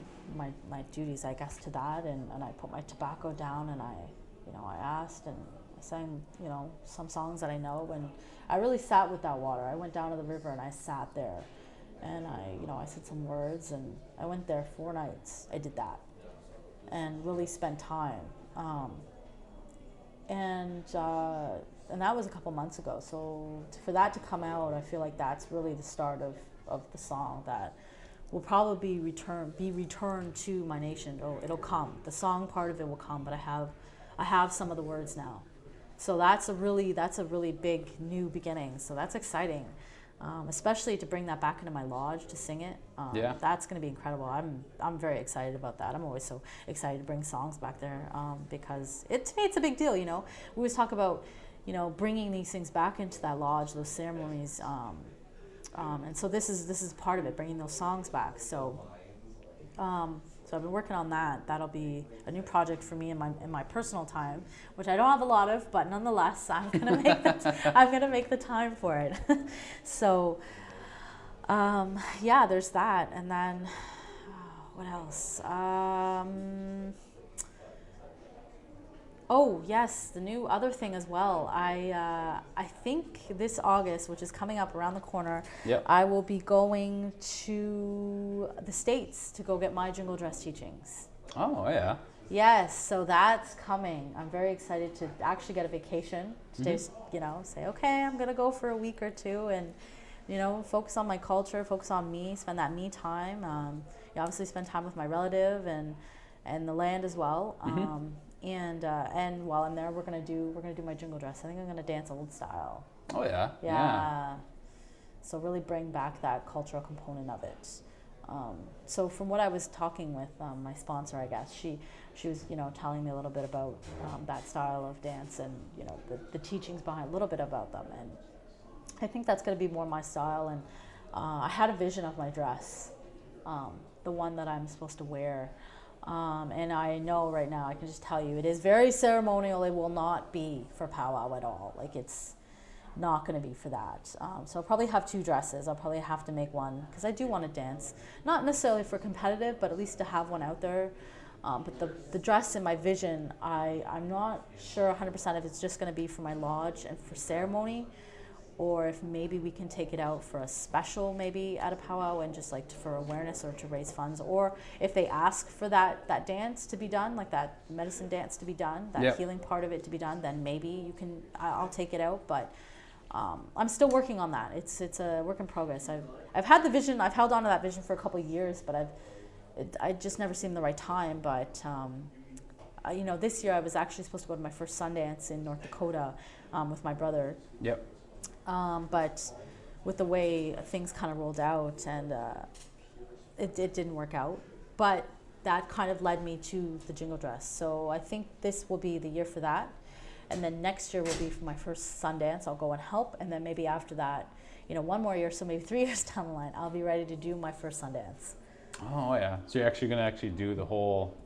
duties, I guess, to that, and I put my tobacco down, and I asked, and I sang, some songs that I know, and I really sat with that water. I went down to the river and I sat there, and I said some words, and I went there 4 nights. I did that, and really spent time, and that was a couple months ago. So for that to come out, I feel like that's really the start of the song that will probably be returned to my nation. It'll come. The song part of it will come, but I have some of the words now. So that's a really big new beginning. So that's exciting, especially to bring that back into my lodge to sing it. That's going to be incredible. I'm very excited about that. I'm always so excited to bring songs back there, because to me it's a big deal. We always talk about bringing these things back into that lodge, those ceremonies, and so this is part of it, bringing those songs back. So I've been working on that. That'll be a new project for me in my personal time, which I don't have a lot of, but nonetheless, I'm gonna make the time for it. So, there's that, and then what else? Oh yes, the new other thing as well. I think this August, which is coming up around the corner, I will be going to the States to go get my jingle dress teachings. Oh yeah. Yes, so that's coming. I'm very excited to actually get a vacation to just, say, okay, I'm gonna go for a week or two and focus on my culture, focus on me, spend that me time. Obviously spend time with my relative and the land as well. And while I'm there, we're gonna do my jingle dress. I think I'm gonna dance old style. Oh yeah. Yeah. So really bring back that cultural component of it. So from what I was talking with my sponsor, I guess she was telling me a little bit about that style of dance and the teachings behind, a little bit about them, and I think that's gonna be more my style. And I had a vision of my dress, the one that I'm supposed to wear. And I know right now, I can just tell you, it is very ceremonial. It will not be for powwow at all. Like, it's not going to be for that. So I'll probably have 2 dresses. I'll probably have to make one, because I do want to dance. Not necessarily for competitive, but at least to have one out there. But the dress in my vision, I'm not sure 100% if it's just going to be for my lodge and for ceremony, or if maybe we can take it out for a special, maybe at a powwow, and just like for awareness or to raise funds, or if they ask for that dance to be done, like that medicine dance to be done, that healing part of it to be done, then maybe I'll take it out. But I'm still working on that. It's a work in progress. I've had the vision. I've held on to that vision for a couple of years, but I just never seemed the right time. But this year I was actually supposed to go to my first Sundance in North Dakota with my brother. But with the way things kind of rolled out, and it didn't work out. But that kind of led me to the jingle dress. So I think this will be the year for that. And then next year will be for my first Sundance. I'll go and help. And then maybe after that, 1 more year, so maybe 3 years down the line, I'll be ready to do my first Sundance. Oh yeah. So you're actually going to do the whole...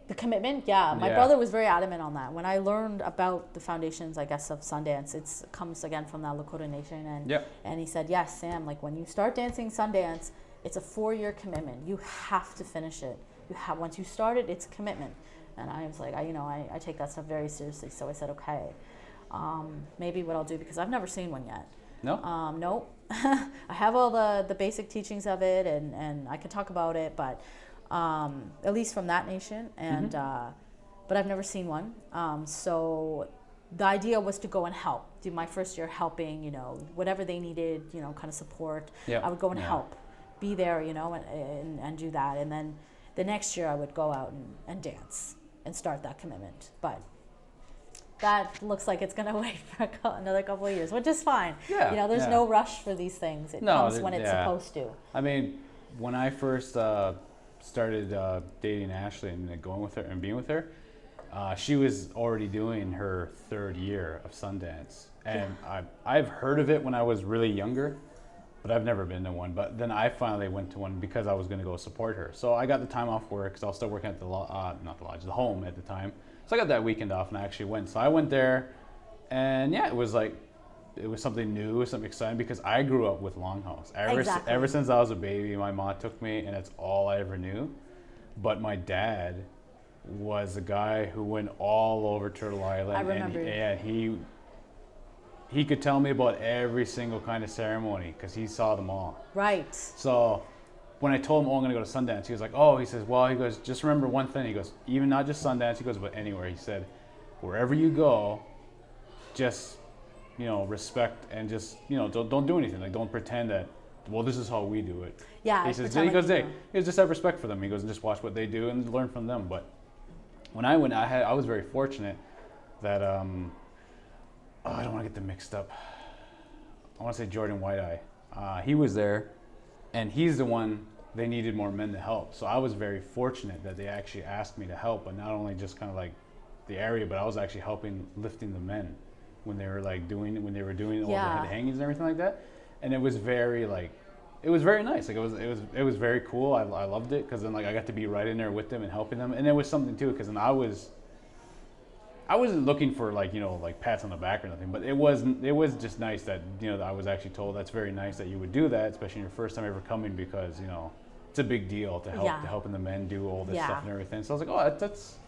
The commitment, yeah. My brother was very adamant on that. When I learned about the foundations, I guess, of Sundance, it comes again from that Lakota Nation, and he said, yes, Sam, like when you start dancing Sundance, it's a 4-year commitment. You have to finish it. Once you start it, it's a commitment. And I was like, I take that stuff very seriously. So I said, okay, maybe what I'll do, because I've never seen one yet. No? No. I have all the basic teachings of it, and I can talk about it, but at least from that nation, and but I've never seen one. So the idea was to go and help, do my first year helping, whatever they needed, kind of support. I would go and help, be there, and do that. And then the next year I would go out and dance and start that commitment. But that looks like it's going to wait for another couple of years, which is fine. There's no rush for these things. It comes when it's supposed to. I mean, when I first started dating Ashley and going with her and being with her, She was already doing her 3rd year of Sundance, and I've heard of it when I was really younger, but I've never been to one. But then I finally went to one because I was going to go support her. So I got the time off work because I was still working at the the home at the time. So I got that weekend off and I actually went. So I went there, and yeah, it was something new, something exciting because I grew up with Longhouse. Ever since I was a baby, my mom took me, and that's all I ever knew. But my dad was a guy who went all over Turtle Island. I remember. And he could tell me about every single kind of ceremony because he saw them all. Right. So when I told him, I'm going to go to Sundance, he was like, oh, he says, well, he goes, just remember one thing. He goes, even not just Sundance, he goes, but anywhere. He said, wherever you go, just, respect and just, don't do anything. Like, don't pretend that, well, this is how we do it. Yeah. He says, he goes, just have respect for them. He goes, and just watch what they do and learn from them. But when I went, I was very fortunate that, I don't want to get them mixed up. I want to say Jordan Whiteye. He was there, and he's the one they needed more men to help. So I was very fortunate that they actually asked me to help, but not only just kind of like the area, but I was actually helping lifting the men when they were doing all the head hangings and everything like that. And it was very nice. Like it was very cool. I loved it because then I got to be right in there with them and helping them. And there was something too because then I wasn't looking for pats on the back or nothing, but it was just nice that I was actually told that's very nice that you would do that, especially your first time ever coming because it's a big deal to helping the men do all this stuff and everything. So I was like, oh, that's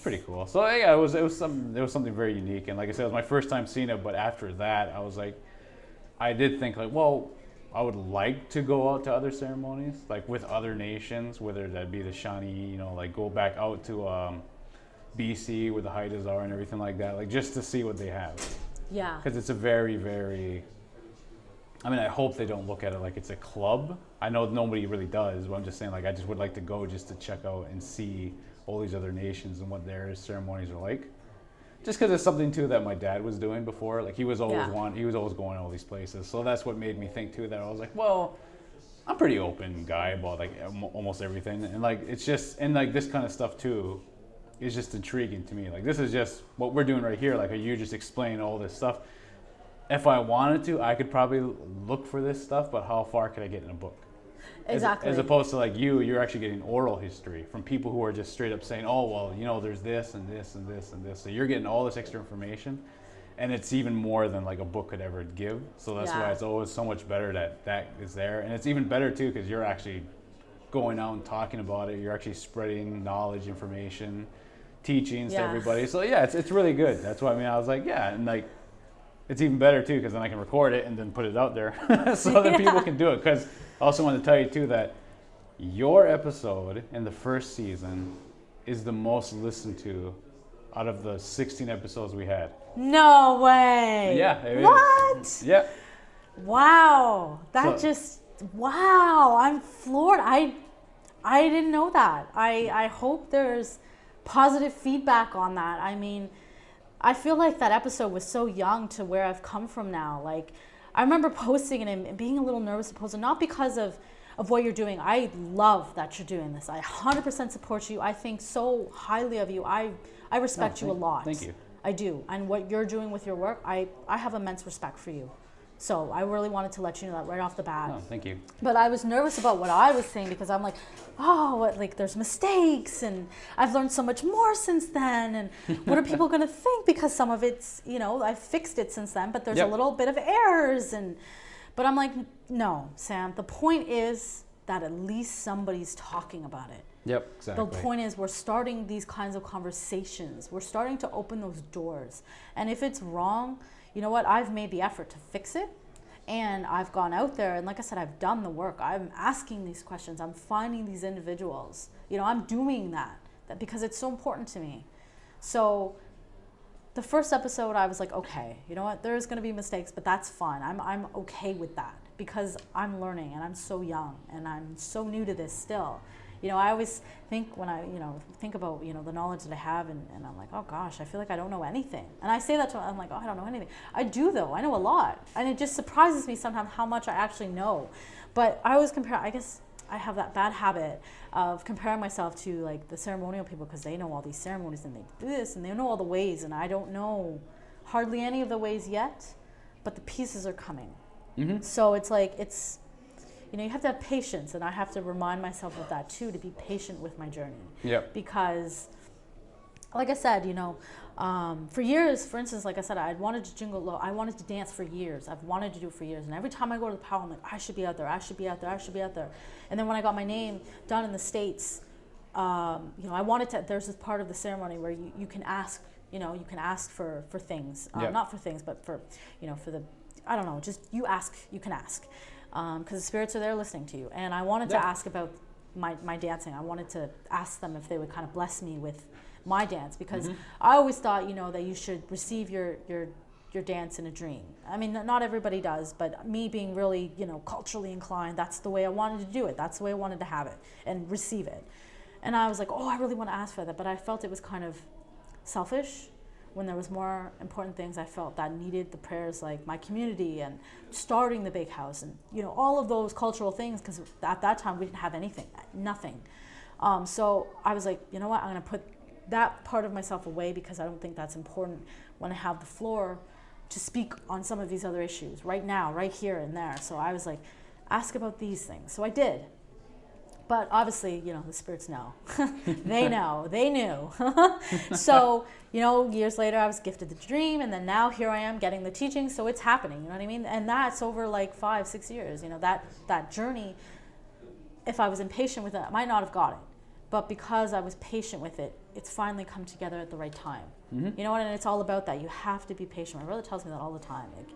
pretty cool. So yeah, it was something very unique, and like I said, it was my first time seeing it. But after that, I was like, I did think well, I would like to go out to other ceremonies with other nations, whether that be the Shawnee, go back out to BC where the Haidas are and everything like that, just to see what they have. Yeah. Because it's a very, very, I hope they don't look at it like it's a club. I know nobody really does, but I'm just saying I just would like to go just to check out and see all these other nations and what their ceremonies are like. Just because it's something too that my dad was doing before. He was always going to all these places. So that's what made me think too that I was like, well, I'm a pretty open guy about almost everything. And it's just, and this kind of stuff too, is just intriguing to me. This is just what we're doing right here. You just explain all this stuff. If I wanted to, I could probably look for this stuff, but how far could I get in a book? Exactly. As opposed to you're actually getting oral history from people who are just straight up saying, oh, well, there's this and this and this and this. So you're getting all this extra information, and it's even more than a book could ever give. So that's why it's always so much better that is there. And it's even better too because you're actually going out and talking about it. You're actually spreading knowledge, information, teachings to everybody. So yeah, it's really good. That's why I was like, yeah, and it's even better too because then I can record it and then put it out there so that people can do it. Because I also want to tell you too that your episode in the first season is the most listened to out of the 16 episodes we had. No way. Yeah. It what? Is. Yeah. Wow. Wow. I'm floored. I didn't know that. I hope there's positive feedback on that. I feel like that episode was so young to where I've come from now. I remember posting it and being a little nervous to post it, not because of what you're doing. I love that you're doing this. I 100% support you. I think so highly of you. I respect you a lot. Thank you. I do. And what you're doing with your work, I have immense respect for you. So I really wanted to let you know that right off the bat. Oh, thank you. But I was nervous about what I was saying because I'm like, there's mistakes and I've learned so much more since then. And what are people going to think? Because some of it's, I've fixed it since then, but there's a little bit of errors. But I'm like, no, Sam, the point is that at least somebody's talking about it. Yep, exactly. The point is we're starting these kinds of conversations. We're starting to open those doors. And if it's wrong, you know what? I've made the effort to fix it, and I've gone out there, and like I said, I've done the work. I'm asking these questions. I'm finding these individuals. I'm doing that because it's so important to me. So the first episode, I was like, okay, you know what? There's going to be mistakes, but that's fine. I'm okay with that because I'm learning, and I'm so young, and I'm so new to this still. I always think when I, think about, the knowledge that I have and I'm like, oh gosh, I feel like I don't know anything. And I say that to I'm like, oh, I don't know anything. I do though. I know a lot. And it just surprises me sometimes how much I actually know. But I always compare, I guess, I have that bad habit of comparing myself to like the ceremonial people because they know all these ceremonies and they do this and they know all the ways and I don't know hardly any of the ways yet, but the pieces are coming. So it's like, you have to have patience, and I have to remind myself of that too, to be patient with my journey. Yep. Because, like I said, for years, for instance, like I said, I wanted to jingle low. I wanted to dance for years. I've wanted to do it for years. And every time I go to the powwow, I'm like, I should be out there. I should be out there. I should be out there. And then when I got my name done in the States, I wanted to, there's this part of the ceremony where you can ask, you can ask for things. Yep. Not for things, but for, for the, I don't know, just you can ask. Because the spirits are there listening to you. And I wanted to ask about my dancing. I wanted to ask them if they would kind of bless me with my dance, because I always thought, that you should receive your dance in a dream. I mean, not everybody does, but me being really, culturally inclined, that's the way I wanted to do it. That's the way I wanted to have it and receive it. And I was like, oh, I really want to ask for that. But I felt it was kind of selfish when there was more important things I felt that needed the prayers, like my community and starting the bake house and, all of those cultural things, because at that time we didn't have anything, nothing. So I was like, you know what, I'm going to put that part of myself away because I don't think that's important when I have the floor to speak on some of these other issues right now, right here and there. So I was like, ask about these things. So I did. But obviously, the spirits know. They know. They knew. So, years later, I was gifted the dream, and then now here I am getting the teaching, so it's happening, you know what I mean? And that's over like 5-6 years, that journey, if I was impatient with it, I might not have got it. But because I was patient with it, it's finally come together at the right time. You know what? And it's all about that. You have to be patient. My brother tells me that all the time. Like,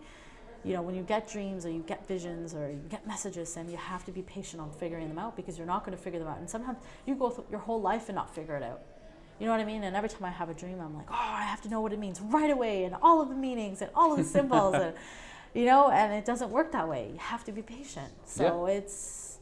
when you get dreams or you get visions or you get messages, and you have to be patient on figuring them out, because you're not going to figure them out. And sometimes you go through your whole life and not figure it out. You know what I mean? And every time I have a dream, I'm like, oh, I have to know what it means right away, and all of the meanings and all of the symbols. And, and it doesn't work that way. You have to be patient. So it's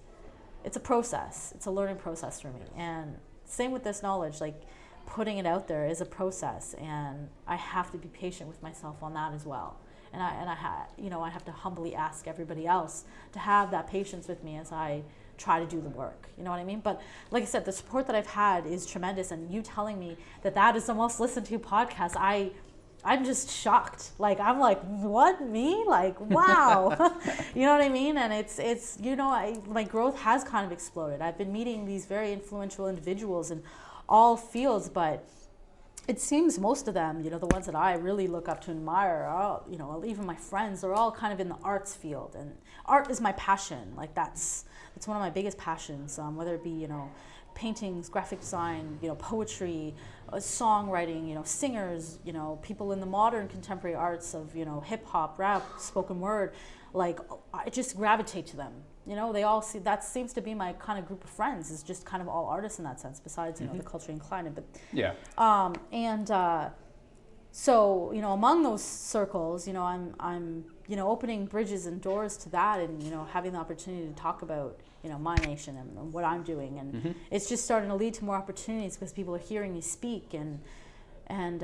a process. It's a learning process for me. And same with this knowledge, like putting it out there is a process, and I have to be patient with myself on that as well. And I have to humbly ask everybody else to have that patience with me as I try to do the work. You know what I mean? But like I said, the support that I've had is tremendous. And you telling me that is the most listened to podcast, I'm just shocked. Like, I'm like, what, me? Like, wow. You know what I mean? And it's my growth has kind of exploded. I've been meeting these very influential individuals in all fields, but it seems most of them, the ones that I really look up to and admire, are, even my friends, they're all kind of in the arts field. And art is my passion. Like, that's one of my biggest passions, whether it be, paintings, graphic design, poetry, songwriting, singers, people in the modern contemporary arts of, hip hop, rap, spoken word. Like, I just gravitate to them. They all see, that seems to be my kind of group of friends, is just kind of all artists in that sense, besides, the culturally inclined. But yeah. So, among those circles, I'm opening bridges and doors to that, and, having the opportunity to talk about, my nation and what I'm doing. And it's just starting to lead to more opportunities because people are hearing me speak, and and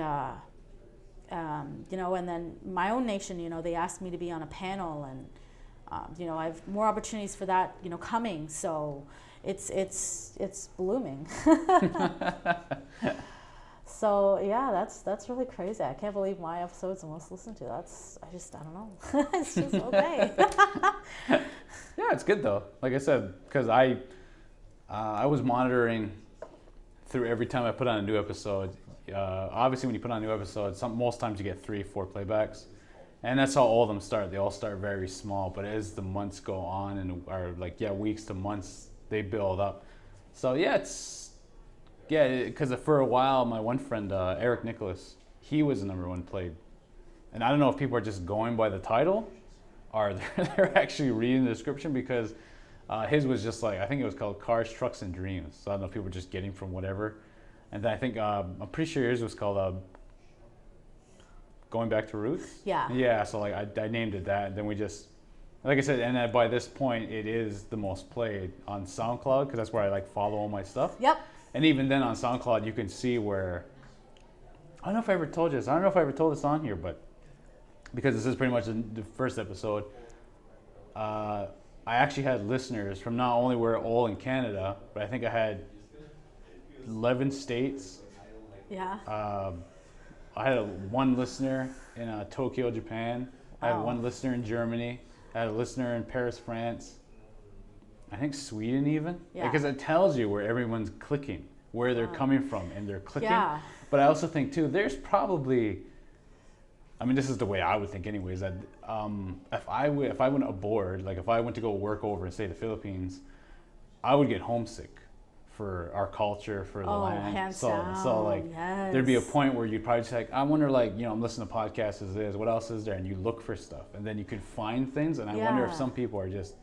then my own nation, they asked me to be on a panel, and, I have more opportunities for that, coming. So it's blooming. So yeah, that's really crazy. I can't believe my episode's the most listened to. I don't know. It's just okay. Yeah, it's good though. Like I said, because I was monitoring through every time I put on a new episode. Obviously, when you put on a new episode, most times you get 3-4 playbacks, and that's how all of them start. They all start very small, but as the months go on, and weeks to months, they build up. So yeah, because for a while, my one friend, Eric Nicholas, he was the #1 played. And I don't know if people are just going by the title or they're actually reading the description, because his was just like, I think it was called Cars, Trucks, and Dreams. So I don't know if people were just getting from whatever. And then I think, I'm pretty sure yours was called Going Back to Roots. Yeah. Yeah, so like I named it that. And then we just, like I said, and by this point, it is the most played on SoundCloud, because that's where I follow all my stuff. Yep. And even then on SoundCloud, you can see where, I don't know if I ever told you this. I don't know if I ever told this on here, but because this is pretty much the first episode, I I actually had listeners from not only we're all in Canada, but I think I had 11 states. Yeah. I had one listener in Tokyo, Japan. I had one listener in Germany. I had a listener in Paris, France. I think Sweden even. Yeah. Because it tells you where everyone's clicking, where they're coming from, and they're clicking. Yeah. But I also think too, there's probably, I mean, this is the way I would think anyways, that if I went aboard, like if I went to go work over in, say, the Philippines, I would get homesick for our culture, for the land. Hands So down, like, yes. there'd be a point where you'd probably just like, I wonder, like, you know, I'm listening to podcasts as is, what else is there? And you look for stuff, and then you could find things. And I wonder if some people are just,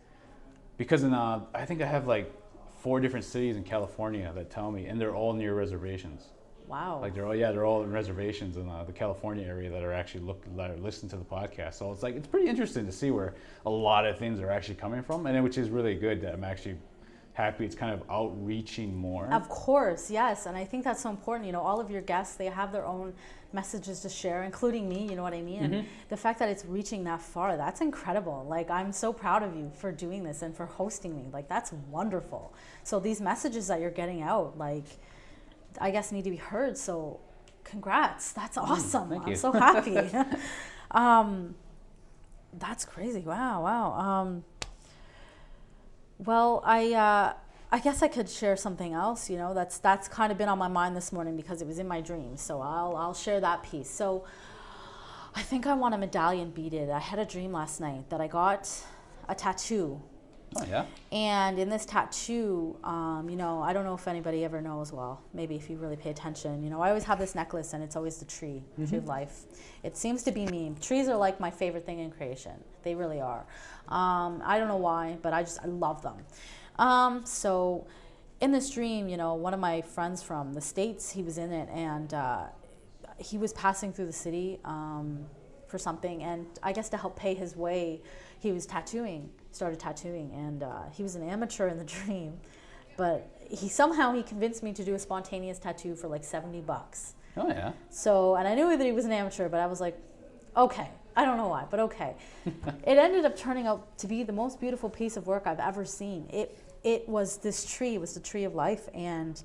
because I think I have like 4 different cities in California that tell me, and they're all near reservations. Wow. Like they're all in reservations in the California area that are actually listening to the podcast. So it's like, it's pretty interesting to see where a lot of things are actually coming from, and which is really good that I'm actually happy it's kind of outreaching more. Of course, yes. And I think that's so important. You know, all of your guests, they have their own messages to share, including me, you know what I mean? And the fact that it's reaching that far, that's incredible. Like, I'm so proud of you for doing this and for hosting me. Like, that's wonderful. So these messages that you're getting out, like, I guess need to be heard. So congrats. That's awesome. Thank I'm you. so happy. That's crazy. Wow. Well, I guess I could share something else, you know, that's kind of been on my mind this morning because it was in my dreams. So I'll share that piece. So I think I want a medallion beaded. I had a dream last night that I got a tattoo. Oh, yeah? And in this tattoo, you know, I don't know if anybody ever knows, well, maybe if you really pay attention, you know, I always have this necklace and it's always the tree of life. It seems to be me. Trees are like my favorite thing in creation. They really are. I don't know why, but I love them. So in this dream, you know, one of my friends from the States, he was in it, and he was passing through the city for something, and I guess to help pay his way, he was started tattooing, and he was an amateur in the dream, but he convinced me to do a spontaneous tattoo for like $70. Oh, yeah. So, and I knew that he was an amateur, but I was like, okay. I don't know why, but okay. It ended up turning out to be the most beautiful piece of work I've ever seen. It was this tree, it was the tree of life, and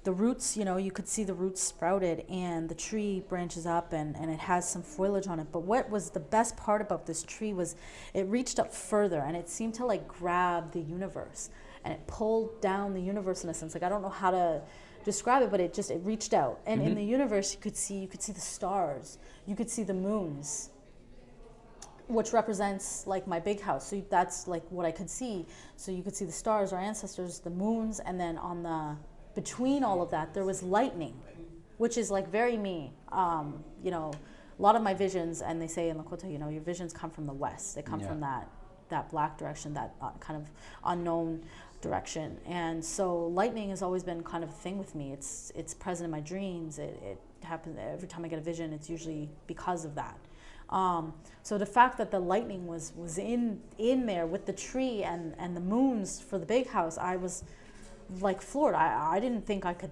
the roots, you know, you could see the roots sprouted, and the tree branches up, and it has some foliage on it. But what was the best part about this tree was it reached up further, and it seemed to like grab the universe, and it pulled down the universe in a sense. Like, I don't know how to describe it, but it reached out, and in the universe you could see the stars, you could see the moons, which represents like my big house. So that's like what I could see. So you could see the stars, our ancestors, the moons, and then between all of that there was lightning, which is like very me. You know, a lot of my visions, and they say in Lakota, you know, your visions come from the west. They come from that black direction, that kind of unknown direction. And so lightning has always been kind of a thing with me. It's present in my dreams. It happens every time I get a vision. It's usually because of that. So the fact that the lightning was in there with the tree and the moons for the big house, I was like floored. I didn't think I could.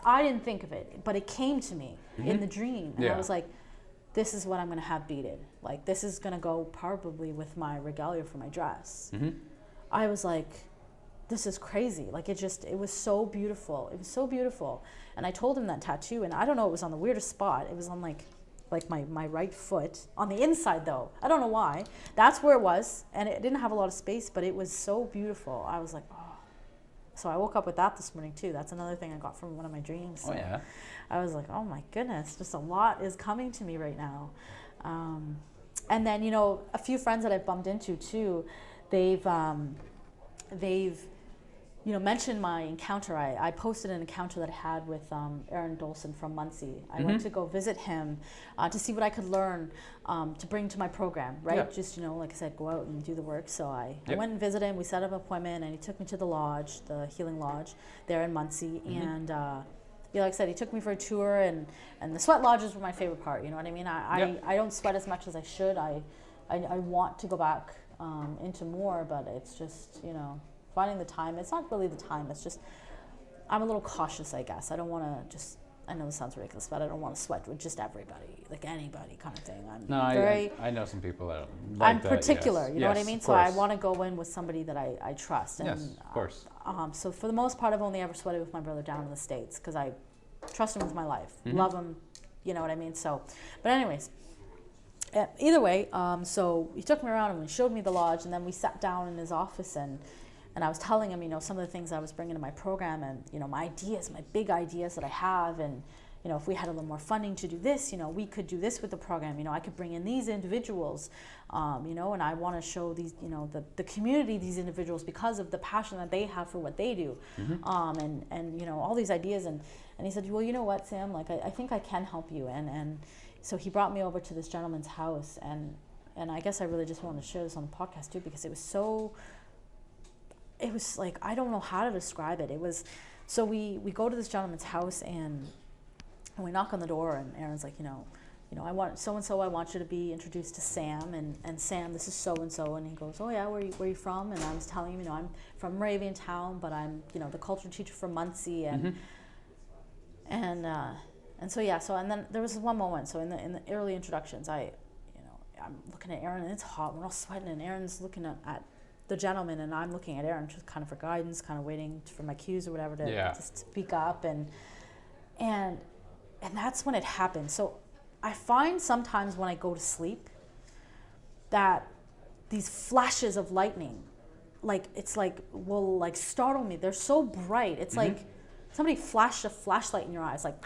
I didn't think of it, but it came to me in the dream, and I was like, this is what I'm gonna have beaded. Like, this is gonna go probably with my regalia for my dress. I was like, this is crazy. Like, it was so beautiful. It was so beautiful. And I told him that tattoo, and I don't know, it was on the weirdest spot. It was on like my right foot, on the inside though. I don't know why. That's where it was, and it didn't have a lot of space, but it was so beautiful. I was like, oh. So I woke up with that this morning too. That's another thing I got from one of my dreams. So oh, yeah. I was like, oh my goodness, just a lot is coming to me right now. And then, you know, a few friends that I've bumped into too, they've you know, mentioned my encounter. I posted an encounter that I had with Aaron Dolson from Muncie. I went to go visit him to see what I could learn to bring to my program, right? Yeah. Just, you know, like I said, go out and do the work. So I went and visited him. We set up an appointment, and he took me to the lodge, the Healing Lodge there in Muncie. And yeah, like I said, he took me for a tour, and the sweat lodges were my favorite part. You know what I mean? I don't sweat as much as I should. I want to go back into more, but it's just, you know, finding the time. It's not really the time. It's just I'm a little cautious, I guess. I don't want to just. I know this sounds ridiculous, but I don't want to sweat with just everybody, like anybody kind of thing. I'm No, very, I know some people that like I'm that, particular, yes. you know what I Yes, mean? of So I course. want to go in with somebody that I trust. And, Yes, of course. So for the most part, I've only ever sweated with my brother down in the States because I trust him with my life, love him, you know what I mean? So, but anyways, either way, so he took me around and he showed me the lodge, and then we sat down in his office, and I was telling him, you know, some of the things I was bringing to my program, and, you know, my ideas, my big ideas that I have, and, you know, if we had a little more funding to do this, you know, we could do this with the program, you know, I could bring in these individuals, you know, and I want to show these, you know, the community, these individuals, because of the passion that they have for what they do, and, you know, all these ideas, and he said, well, you know what, Sam, like, I think I can help you, and so he brought me over to this gentleman's house, and I guess I really just wanted to share this on the podcast too, because it was like, I don't know how to describe it. It was, so we go to this gentleman's house, and we knock on the door, and Aaron's like, you know, I want so-and-so, I want you to be introduced to Sam, and Sam, this is so-and-so, and he goes, oh yeah, where are you from? And I was telling him, you know, I'm from Moraviantown, but I'm, you know, the culture teacher from Muncie, and and so yeah, so, and then there was one moment, so in the early introductions, I'm looking at Aaron, and it's hot, we're all sweating, and Aaron's looking at the gentleman, and I'm looking at Aaron just kind of for guidance, kind of waiting for my cues or whatever to speak up, and that's when it happened. So I find sometimes when I go to sleep that these flashes of lightning, like, it's like, will like startle me. They're so bright. It's like somebody flashed a flashlight in your eyes, like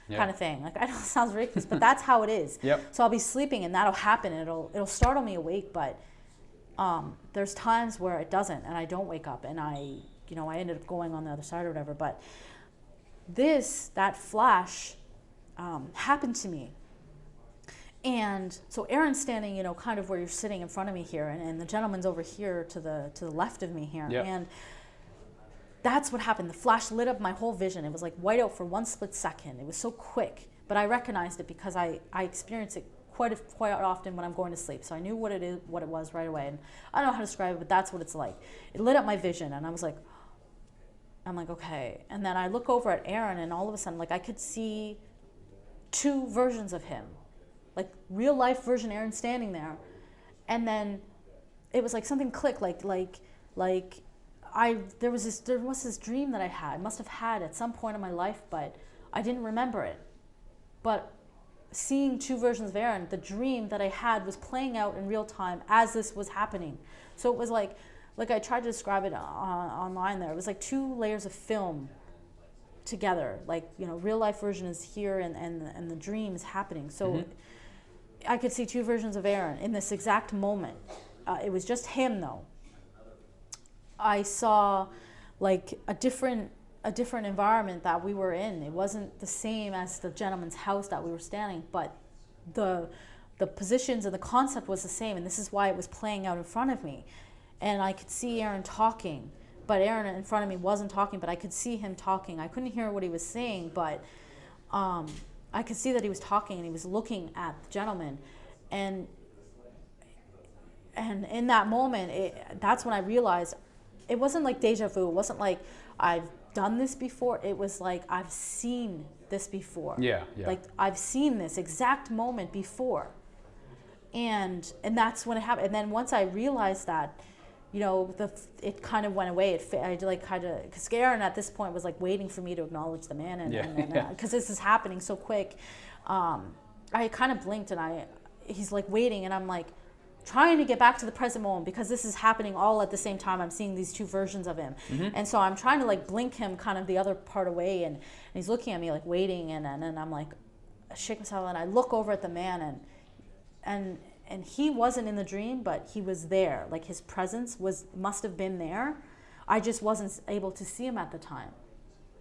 kind of thing. Like, I know it sounds ridiculous, but that's how it is. So I'll be sleeping, and that'll happen, and it'll startle me awake, but there's times where it doesn't, and I don't wake up, and I ended up going on the other side or whatever. But that flash happened to me. And so Aaron's standing, you know, kind of where you're sitting in front of me here, and the gentleman's over here to the left of me here. And that's what happened. The flash lit up my whole vision. It was like white out for one split second. It was so quick, but I recognized it because I experience it quite often when I'm going to sleep. So I knew what it was right away. And I don't know how to describe it, but that's what it's like. It lit up my vision, and I'm like, okay. And then I look over at Aaron, and all of a sudden, like, I could see two versions of him, like real life version Aaron standing there. And then it was like something clicked, there was this dream that I must have had at some point in my life, but I didn't remember it. But seeing two versions of Aaron, the dream that I had was playing out in real time as this was happening. So it was like I tried to describe it online there. It was like two layers of film together. Like, you know, real life version is here, and the dream is happening. So I could see two versions of Aaron in this exact moment. It was just him, though. I saw like a different environment that we were in. It wasn't the same as the gentleman's house that we were standing, but the positions and the concept was the same, and this is why it was playing out in front of me. And I could see Aaron talking, but Aaron in front of me wasn't talking, but I could see him talking. I couldn't hear what he was saying, but I could see that he was talking, and he was looking at the gentleman. And in that moment, that's when I realized it wasn't like deja vu. It wasn't like I've done this before. It was like I've seen this before. Like I've seen this exact moment before. And that's when it happened. And then once I realized that, you know, it kind of went away. Because Aaron at this point was like waiting for me to acknowledge the man, and because this is happening so quick, I kind of blinked, and he's like waiting, and I'm like trying to get back to the present moment because this is happening all at the same time. I'm seeing these two versions of him, and so I'm trying to like blink him kind of the other part away, and he's looking at me like waiting, and I'm like, I shake myself, and I look over at the man, and he wasn't in the dream, but he was there. Like his presence must have been there. I just wasn't able to see him at the time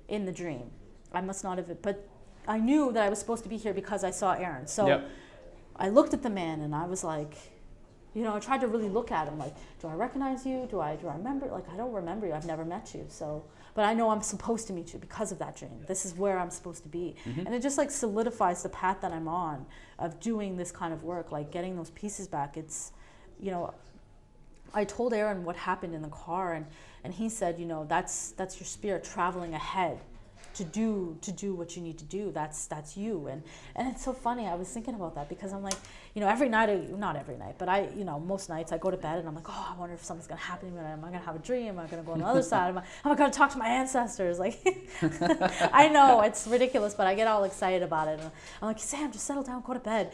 in the dream. I must not have, but I knew that I was supposed to be here because I saw Aaron. So I looked at the man, and I was like, you know, I tried to really look at him, like, do I recognize you? Do I remember? Like, I don't remember you. I've never met you. So, but I know I'm supposed to meet you because of that dream. This is where I'm supposed to be. And it just like solidifies the path that I'm on of doing this kind of work, like getting those pieces back. It's, you know, I told Aaron what happened in the car, and he said, you know, that's your spirit traveling ahead to do what you need to do. That's you. And it's so funny. I was thinking about that because I'm like, every night, not every night, but most nights I go to bed and I'm like, oh, I wonder if something's gonna happen to me. Am I gonna have a dream? Am I gonna go on the other side? Am I gonna talk to my ancestors? Like, I know it's ridiculous, but I get all excited about it. And I'm like, Sam, just settle down, go to bed.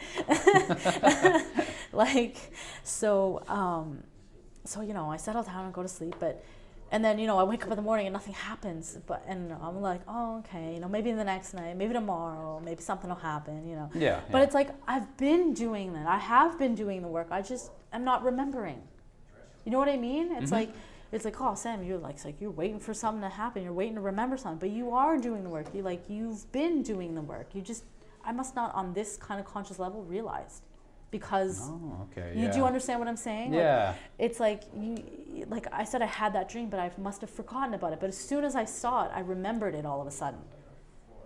I settle down and go to sleep, and then, I wake up in the morning and nothing happens, and I'm like, oh, okay, maybe the next night, maybe tomorrow, maybe something will happen, Yeah. But it's like, I've been doing that. I have been doing the work. I'm not remembering. You know what I mean? It's like, oh, Sam, you're you're waiting for something to happen. You're waiting to remember something, but you are doing the work. You've been doing the work. I must not on this kind of conscious level realized. Because do you understand what I'm saying? Yeah. It's like like I said, I had that dream, but I must have forgotten about it. But as soon as I saw it, I remembered it all of a sudden.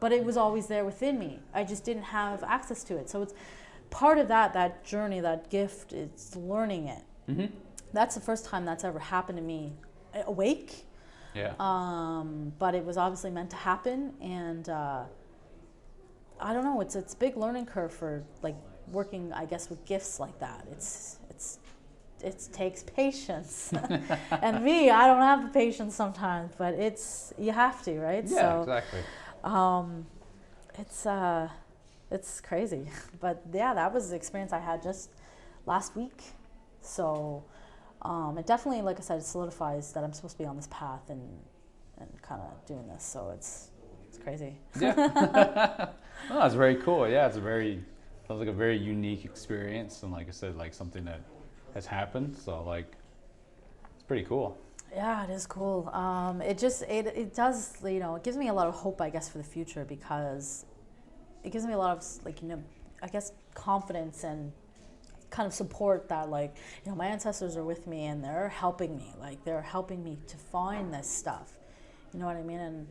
But it was always there within me. I just didn't have access to it. So it's part of that journey, that gift. It's learning it. Mm-hmm. That's the first time that's ever happened to me awake. Yeah. But it was obviously meant to happen, and I don't know. It's a big learning curve for working, I guess, with gifts like that. It takes patience. And me, I don't have the patience sometimes, but you have to, right? Yeah, exactly. It's crazy. But yeah, that was the experience I had just last week. So it definitely, like I said, it solidifies that I'm supposed to be on this path and kind of doing this. So it's crazy. Yeah. Oh, it's very cool. Yeah, sounds like a very unique experience, and like I said, something that has happened. So it's pretty cool. Yeah, it is cool. It does, it gives me a lot of hope, I guess, for the future, because it gives me a lot of I guess confidence and kind of support that my ancestors are with me and they're helping me. They're helping me to find this stuff. You know what I mean?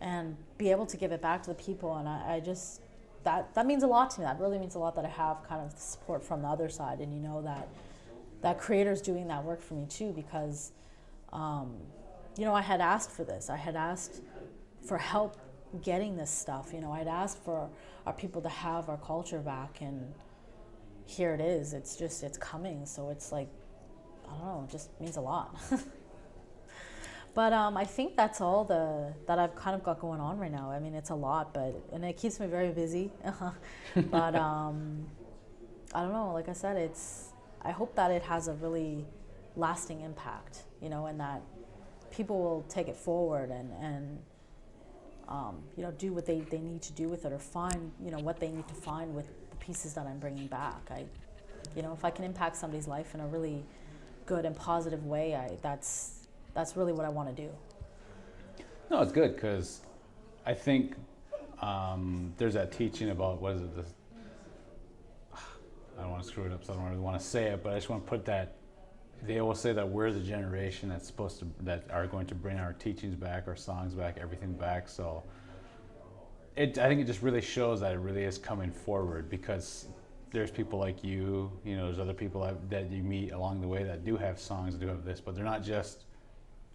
And be able to give it back to the people. And I just. That means a lot to me. That really means a lot that I have kind of the support from the other side, and that creator's doing that work for me too, because I had asked for this. I had asked for help getting this stuff. I'd asked for our people to have our culture back, and here it is. It's coming. So it's I don't know, it just means a lot. But I think that's all that I've kind of got going on right now. I mean, it's a lot, and it keeps me very busy. But I don't know. Like I said, I hope that it has a really lasting impact, and that people will take it forward and do what they need to do with it, or find what they need to find with the pieces that I'm bringing back. If I can impact somebody's life in a really good and positive way, that's really what I want to do. No, it's good, because I think there's that teaching about, what is it? I don't want to screw it up, so I don't really want to say it, but I just want to put that. They always say that we're the generation that are going to bring our teachings back, our songs back, everything back. So I think it just really shows that it really is coming forward, because there's people like you, there's other people that you meet along the way that do have songs, do have this, but they're not just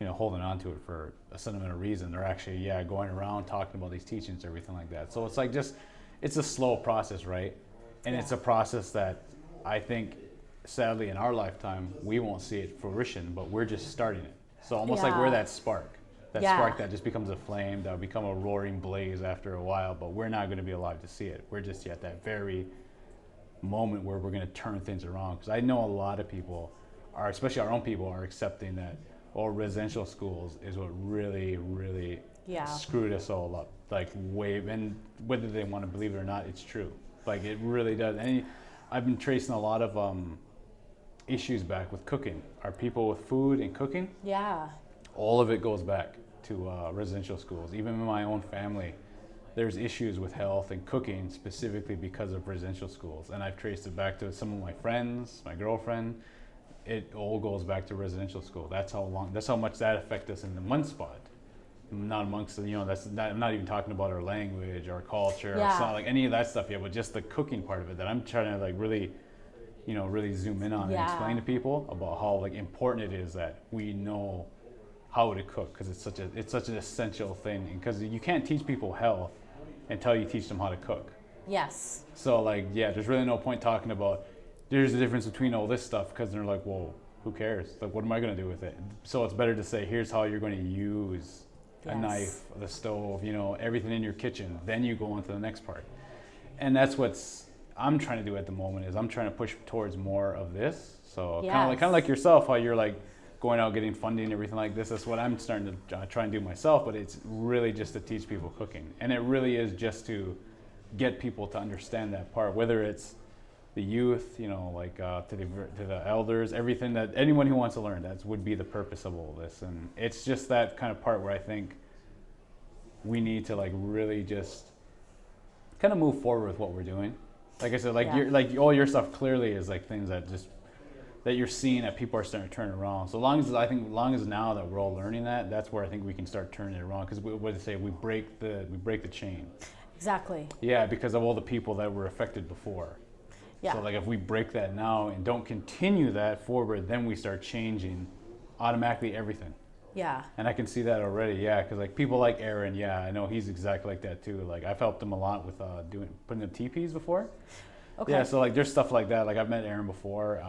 holding on to it for a sentimental reason. They're actually, going around talking about these teachings, everything like that. So it's it's a slow process, right? And it's a process that I think, sadly, in our lifetime, we won't see it fruition, but we're just starting it. So almost like we're that spark that just becomes a flame, that'll become a roaring blaze after a while, but we're not going to be alive to see it. We're just at that very moment where we're going to turn things around. Because I know a lot of people especially our own people, are accepting that residential schools is what really, really screwed us all up. And whether they want to believe it or not, it's true. It really does. And I've been tracing a lot of issues back with cooking. Our people with food and cooking, all of it goes back to residential schools. Even in my own family, there's issues with health and cooking specifically because of residential schools. And I've traced it back to some of my friends, my girlfriend. It all goes back to residential school. That's how much that affected us in the one spot. Not amongst I'm not even talking about our language, our culture. It's not any of that stuff yet, but just the cooking part of it that I'm trying to really, really zoom in on and explain to people about how important it is that we know how to cook, because it's such an essential thing, because you can't teach people health until you teach them how to cook. Yes. So like, yeah, there's really no point talking about there's a difference between all this stuff, because they're like, well, who cares? Like, what am I going to do with it? So it's better to say, here's how you're going to use a knife, the stove, you know, everything in your kitchen. Then you go on to the next part. And that's what's I'm trying to do at the moment, is I'm trying to push towards more of this. So kind of like yourself, how you're like going out getting funding and everything like this. That's what I'm starting to try and do myself. But it's really just to teach people cooking, and it really is just to get people to understand that part. Whether it's the youth, you know, like to the elders, everything, that anyone who wants to learn, that would be the purpose of all this. And it's just that kind of part where I think we need to like really just kind of move forward with what we're doing. Like I said, like you're like all your stuff clearly is like things that just that you're seeing that people are starting to turn around. So long as now that we're all learning that, that's where I think we can start turning it around. Because what they say, we break the chain. Exactly. Yeah, because of all the people that were affected before. Yeah. So like if we break that now and don't continue that forward, then we start changing automatically everything. Yeah. And I can see that already, yeah, because like people like Aaron, yeah, I know he's exactly like that too. Like I've helped him a lot with putting up teepees before. Okay. Yeah, so like there's stuff like that. Like I've met Aaron before.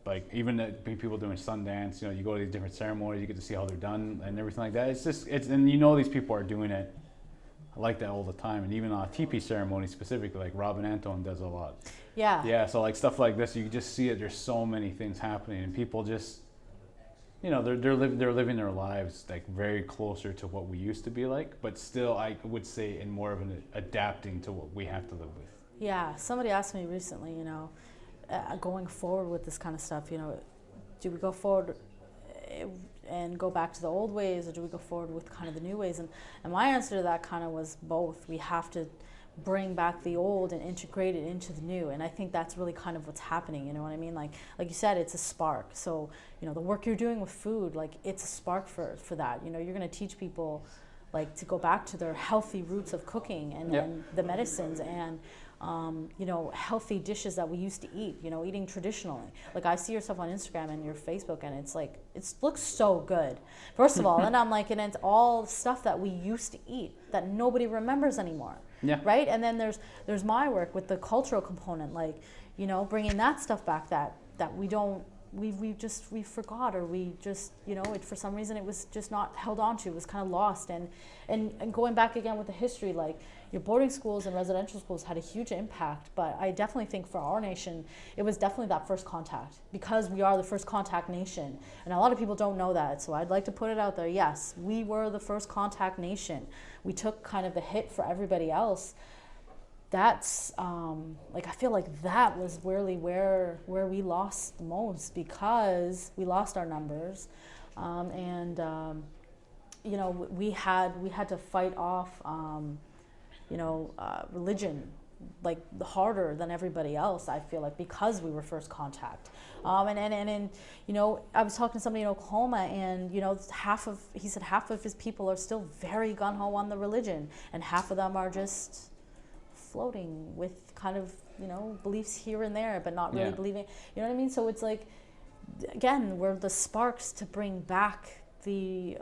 Like even people doing Sundance, you know, you go to these different ceremonies, you get to see how they're done and everything like that. And you know these people are doing it like that all the time. And even teepee ceremonies specifically, like Robin Anton does a lot. Yeah. Yeah, so like stuff like this, you just see it. There's so many things happening, and people just, you know, they're living their lives like very closer to what we used to be like, but still, I would say in more of an adapting to what we have to live with. Yeah, somebody asked me recently, you know, going forward with this kind of stuff, you know, do we go forward and go back to the old ways, or do we go forward with kind of the new ways? And my answer to that kind of was both. We have to bring back the old and integrate it into the new, and I think that's really kind of what's happening. You know what I mean? Like you said, it's a spark. So you know, the work you're doing with food, like it's a spark for that. You know, you're going to teach people like to go back to their healthy roots of cooking and the medicines and you know, healthy dishes that we used to eat, you know, eating traditionally. Like I see yourself on Instagram and your Facebook, and it's like, it looks so good, first of all. And I'm like, and it's all stuff that we used to eat that nobody remembers anymore. Yeah. Right? And then there's my work with the cultural component, like, you know, bringing that stuff back that we don't, we forgot, or we just, you know, for some reason it was just not held on to, it was kind of lost. And going back again with the history, like your boarding schools and residential schools had a huge impact, but I definitely think for our nation, it was definitely that first contact, because we are the first contact nation. And a lot of people don't know that, so I'd like to put it out there. Yes, we were the first contact nation. We took kind of the hit for everybody else. That's like, I feel like that was really where we lost the most, because we lost our numbers, you know, we had to fight off you know, religion like harder than everybody else, I feel like, because we were first contact. And you know, I was talking to somebody in Oklahoma, and you know, he said half of his people are still very gung-ho on the religion, and half of them are just floating with kind of, you know, beliefs here and there, but not really believing, you know what I mean? So it's like, again, we're the sparks to bring back the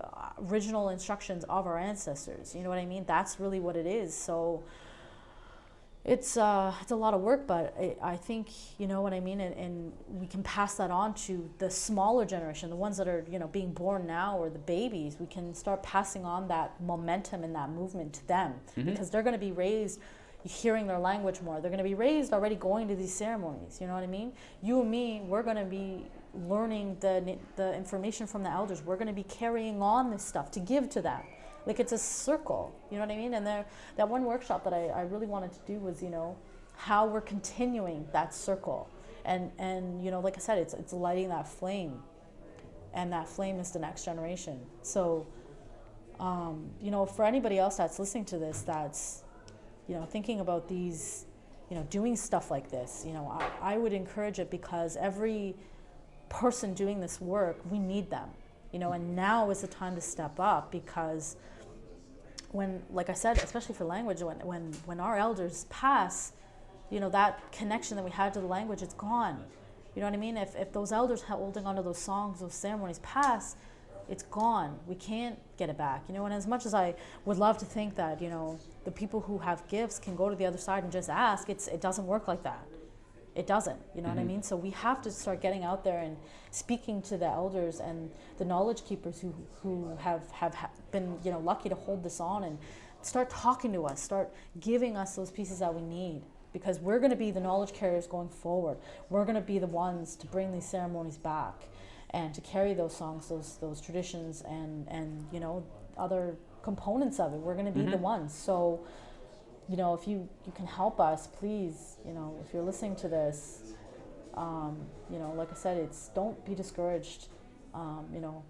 original instructions of our ancestors, you know what I mean? That's really what it is. So it's a lot of work, but I think, you know what I mean, and we can pass that on to the smaller generation, the ones that are, you know, being born now, or the babies. We can start passing on that momentum and that movement to them, because they're going to be raised hearing their language more. They're going to be raised already going to these ceremonies, you know what I mean? You and me, we're going to be learning the information from the elders. We're going to be carrying on this stuff to give to them. Like, it's a circle, you know what I mean? And that one workshop that I really wanted to do was, you know, how we're continuing that circle. And you know, like I said, it's lighting that flame, and that flame is the next generation. So, you know, for anybody else that's listening to this, that's, you know, thinking about these, you know, doing stuff like this, you know, I would encourage it, because every person doing this work, we need them, you know, and now is the time to step up, because when, like I said, especially for language, when our elders pass, you know, that connection that we had to the language, it's gone. You know what I mean? If those elders holding onto those songs, those ceremonies pass, it's gone. We can't get it back, you know. And as much as I would love to think that, you know, the people who have gifts can go to the other side and just ask, it doesn't work like that. It doesn't, you know what I mean? So we have to start getting out there and speaking to the elders and the knowledge keepers who have been, you know, lucky to hold this on, and start talking to us, start giving us those pieces that we need, because we're going to be the knowledge carriers going forward. We're going to be the ones to bring these ceremonies back and to carry those songs, those traditions, and you know, other components of it. We're going to be the ones. So, you know, if you can help us, please, you know, if you're listening to this, you know, like I said, don't be discouraged. You know,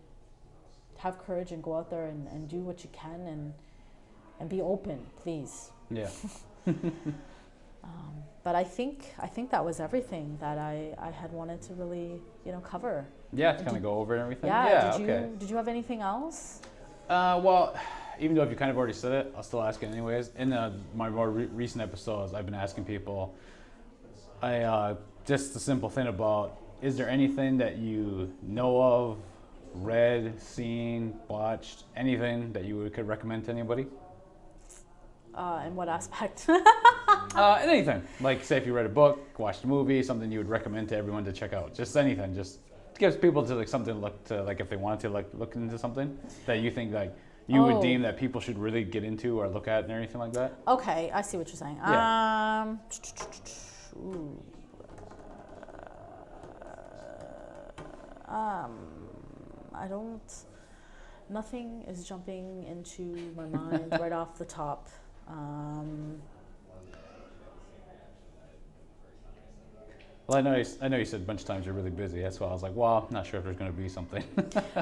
have courage and go out there and do what you can, and be open, please. Yeah. But I think that was everything that I had wanted to really, you know, cover. Yeah, to kind of go over and everything. Yeah. Okay. Did you have anything else? Well, even though if you kind of already said it, I'll still ask it anyways. In my more recent episodes, I've been asking people, just the simple thing about, is there anything that you know of, read, seen, watched, anything that you could recommend to anybody? In what aspect? Anything. Like, say if you read a book, watched a movie, something you would recommend to everyone to check out. Just anything. Just gives people to like something to look to, like if they wanted to like look into something that you think like you would deem that people should really get into or look at and everything like that. Okay, I see what you're saying. Yeah. Nothing is jumping into my mind right off the top. Well, I know you said a bunch of times you're really busy. That's why I was like, well, I'm not sure if there's going to be something.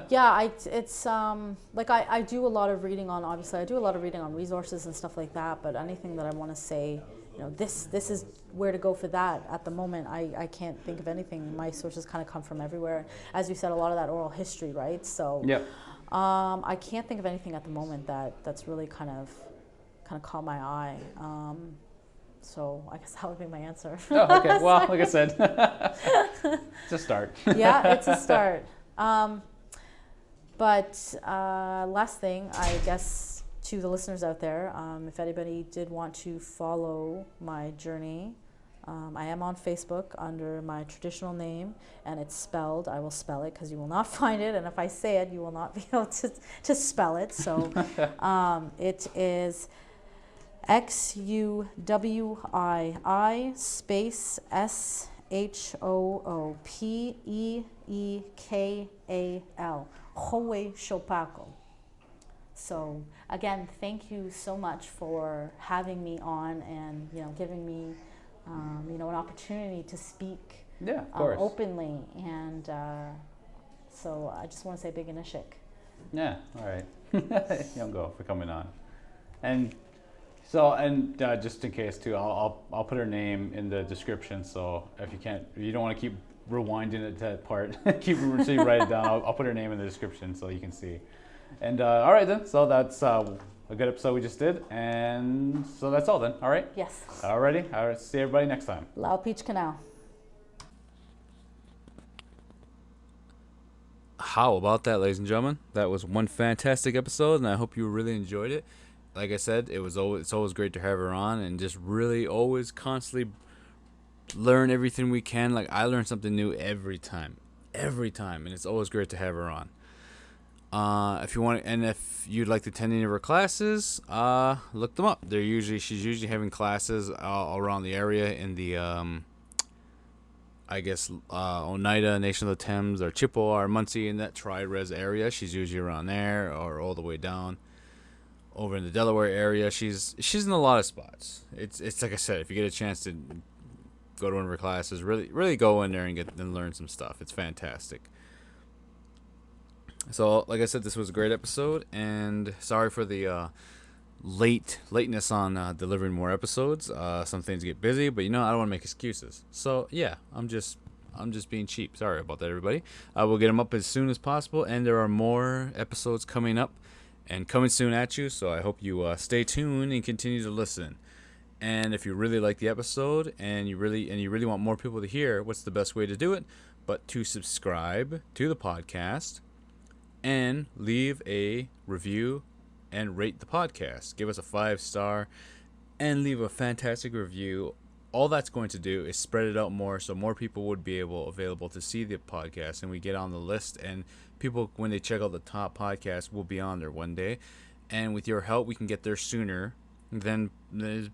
Yeah, it's like I do a lot of reading on, obviously I do a lot of reading on resources and stuff like that, but anything that I want to say, you know, this is where to go for that. At the moment, I can't think of anything. My sources kind of come from everywhere. As you said, a lot of that oral history, right? So yeah. I can't think of anything at the moment that's really kind of caught my eye. So I guess that would be my answer. Oh, okay. Well, like I said, it's a start. Yeah, it's a start. But last thing, I guess, to the listeners out there, if anybody did want to follow my journey, I am on Facebook under my traditional name, and it's spelled. I will spell it because you will not find it, and if I say it, you will not be able to spell it. So it is XUWII space SHOOPEEKAL. Xúwii Shoopéekal. So again, thank you so much for having me on, and you know, giving me you know, an opportunity to speak openly, and so I just want to say big inishik. Yeah, all right. Yongo for coming on. And so, and just in case too, I'll put her name in the description. So if you don't want to keep rewinding it to that part, so you write it down. I'll put her name in the description so you can see. And all right then. So that's a good episode we just did, and so that's all then. All right. Yes. Alrighty. All right. See everybody next time. Lao Peach Canal. How about that, ladies and gentlemen? That was one fantastic episode, and I hope you really enjoyed it. Like I said, it's always great to have her on, and just really always constantly learn everything we can. Like, I learn something new every time, and it's always great to have her on. If you want, and if you'd like to attend any of her classes, look them up. She's usually having classes all around the area in the I guess Oneida, Nation of the Thames, or Chippewa, or Muncie, in that tri-res area. She's usually around there, or all the way down over in the Delaware area. She's in a lot of spots. It's like I said, if you get a chance to go to one of her classes, really go in there and learn some stuff. It's fantastic. So, like I said, this was a great episode, and sorry for the lateness on delivering more episodes. Some things get busy, but I don't want to make excuses. So yeah, I'm just being cheap. Sorry about that, everybody. We'll get them up as soon as possible, and there are more episodes coming up and coming soon at you. So I hope you stay tuned and continue to listen. And if you really like the episode and you really want more people to hear, what's the best way to do it but to subscribe to the podcast and leave a review and rate the podcast. Give us a 5-star and leave a fantastic review. All that's going to do is spread it out more, so more people would be available to see the podcast, and we get on the list, and people, when they check out the top podcast, will be on there one day. And with your help, we can get there sooner than, as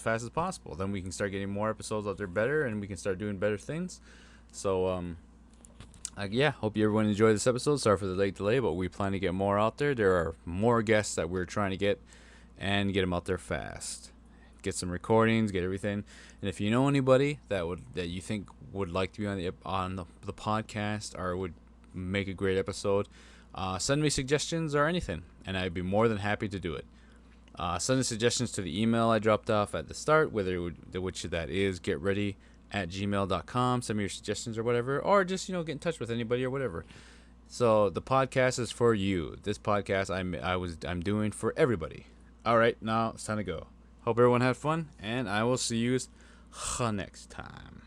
fast as possible. Then we can start getting more episodes out there better, and we can start doing better things. So hope everyone enjoyed this episode. Sorry for the late delay, but we plan to get more out there. There are more guests that we're trying to get, and get them out there fast. Get some recordings, get everything. And if you know anybody that you think would like to be on the podcast or would make a great episode, send me suggestions or anything, and I'd be more than happy to do it. Send the suggestions to the email I dropped off at the start, which that is getready@gmail.com. Send me your suggestions or whatever, or just get in touch with anybody or whatever. So the podcast is for you. This podcast I'm doing for everybody. All right, now it's time to go. Hope everyone had fun, and I will see you next time.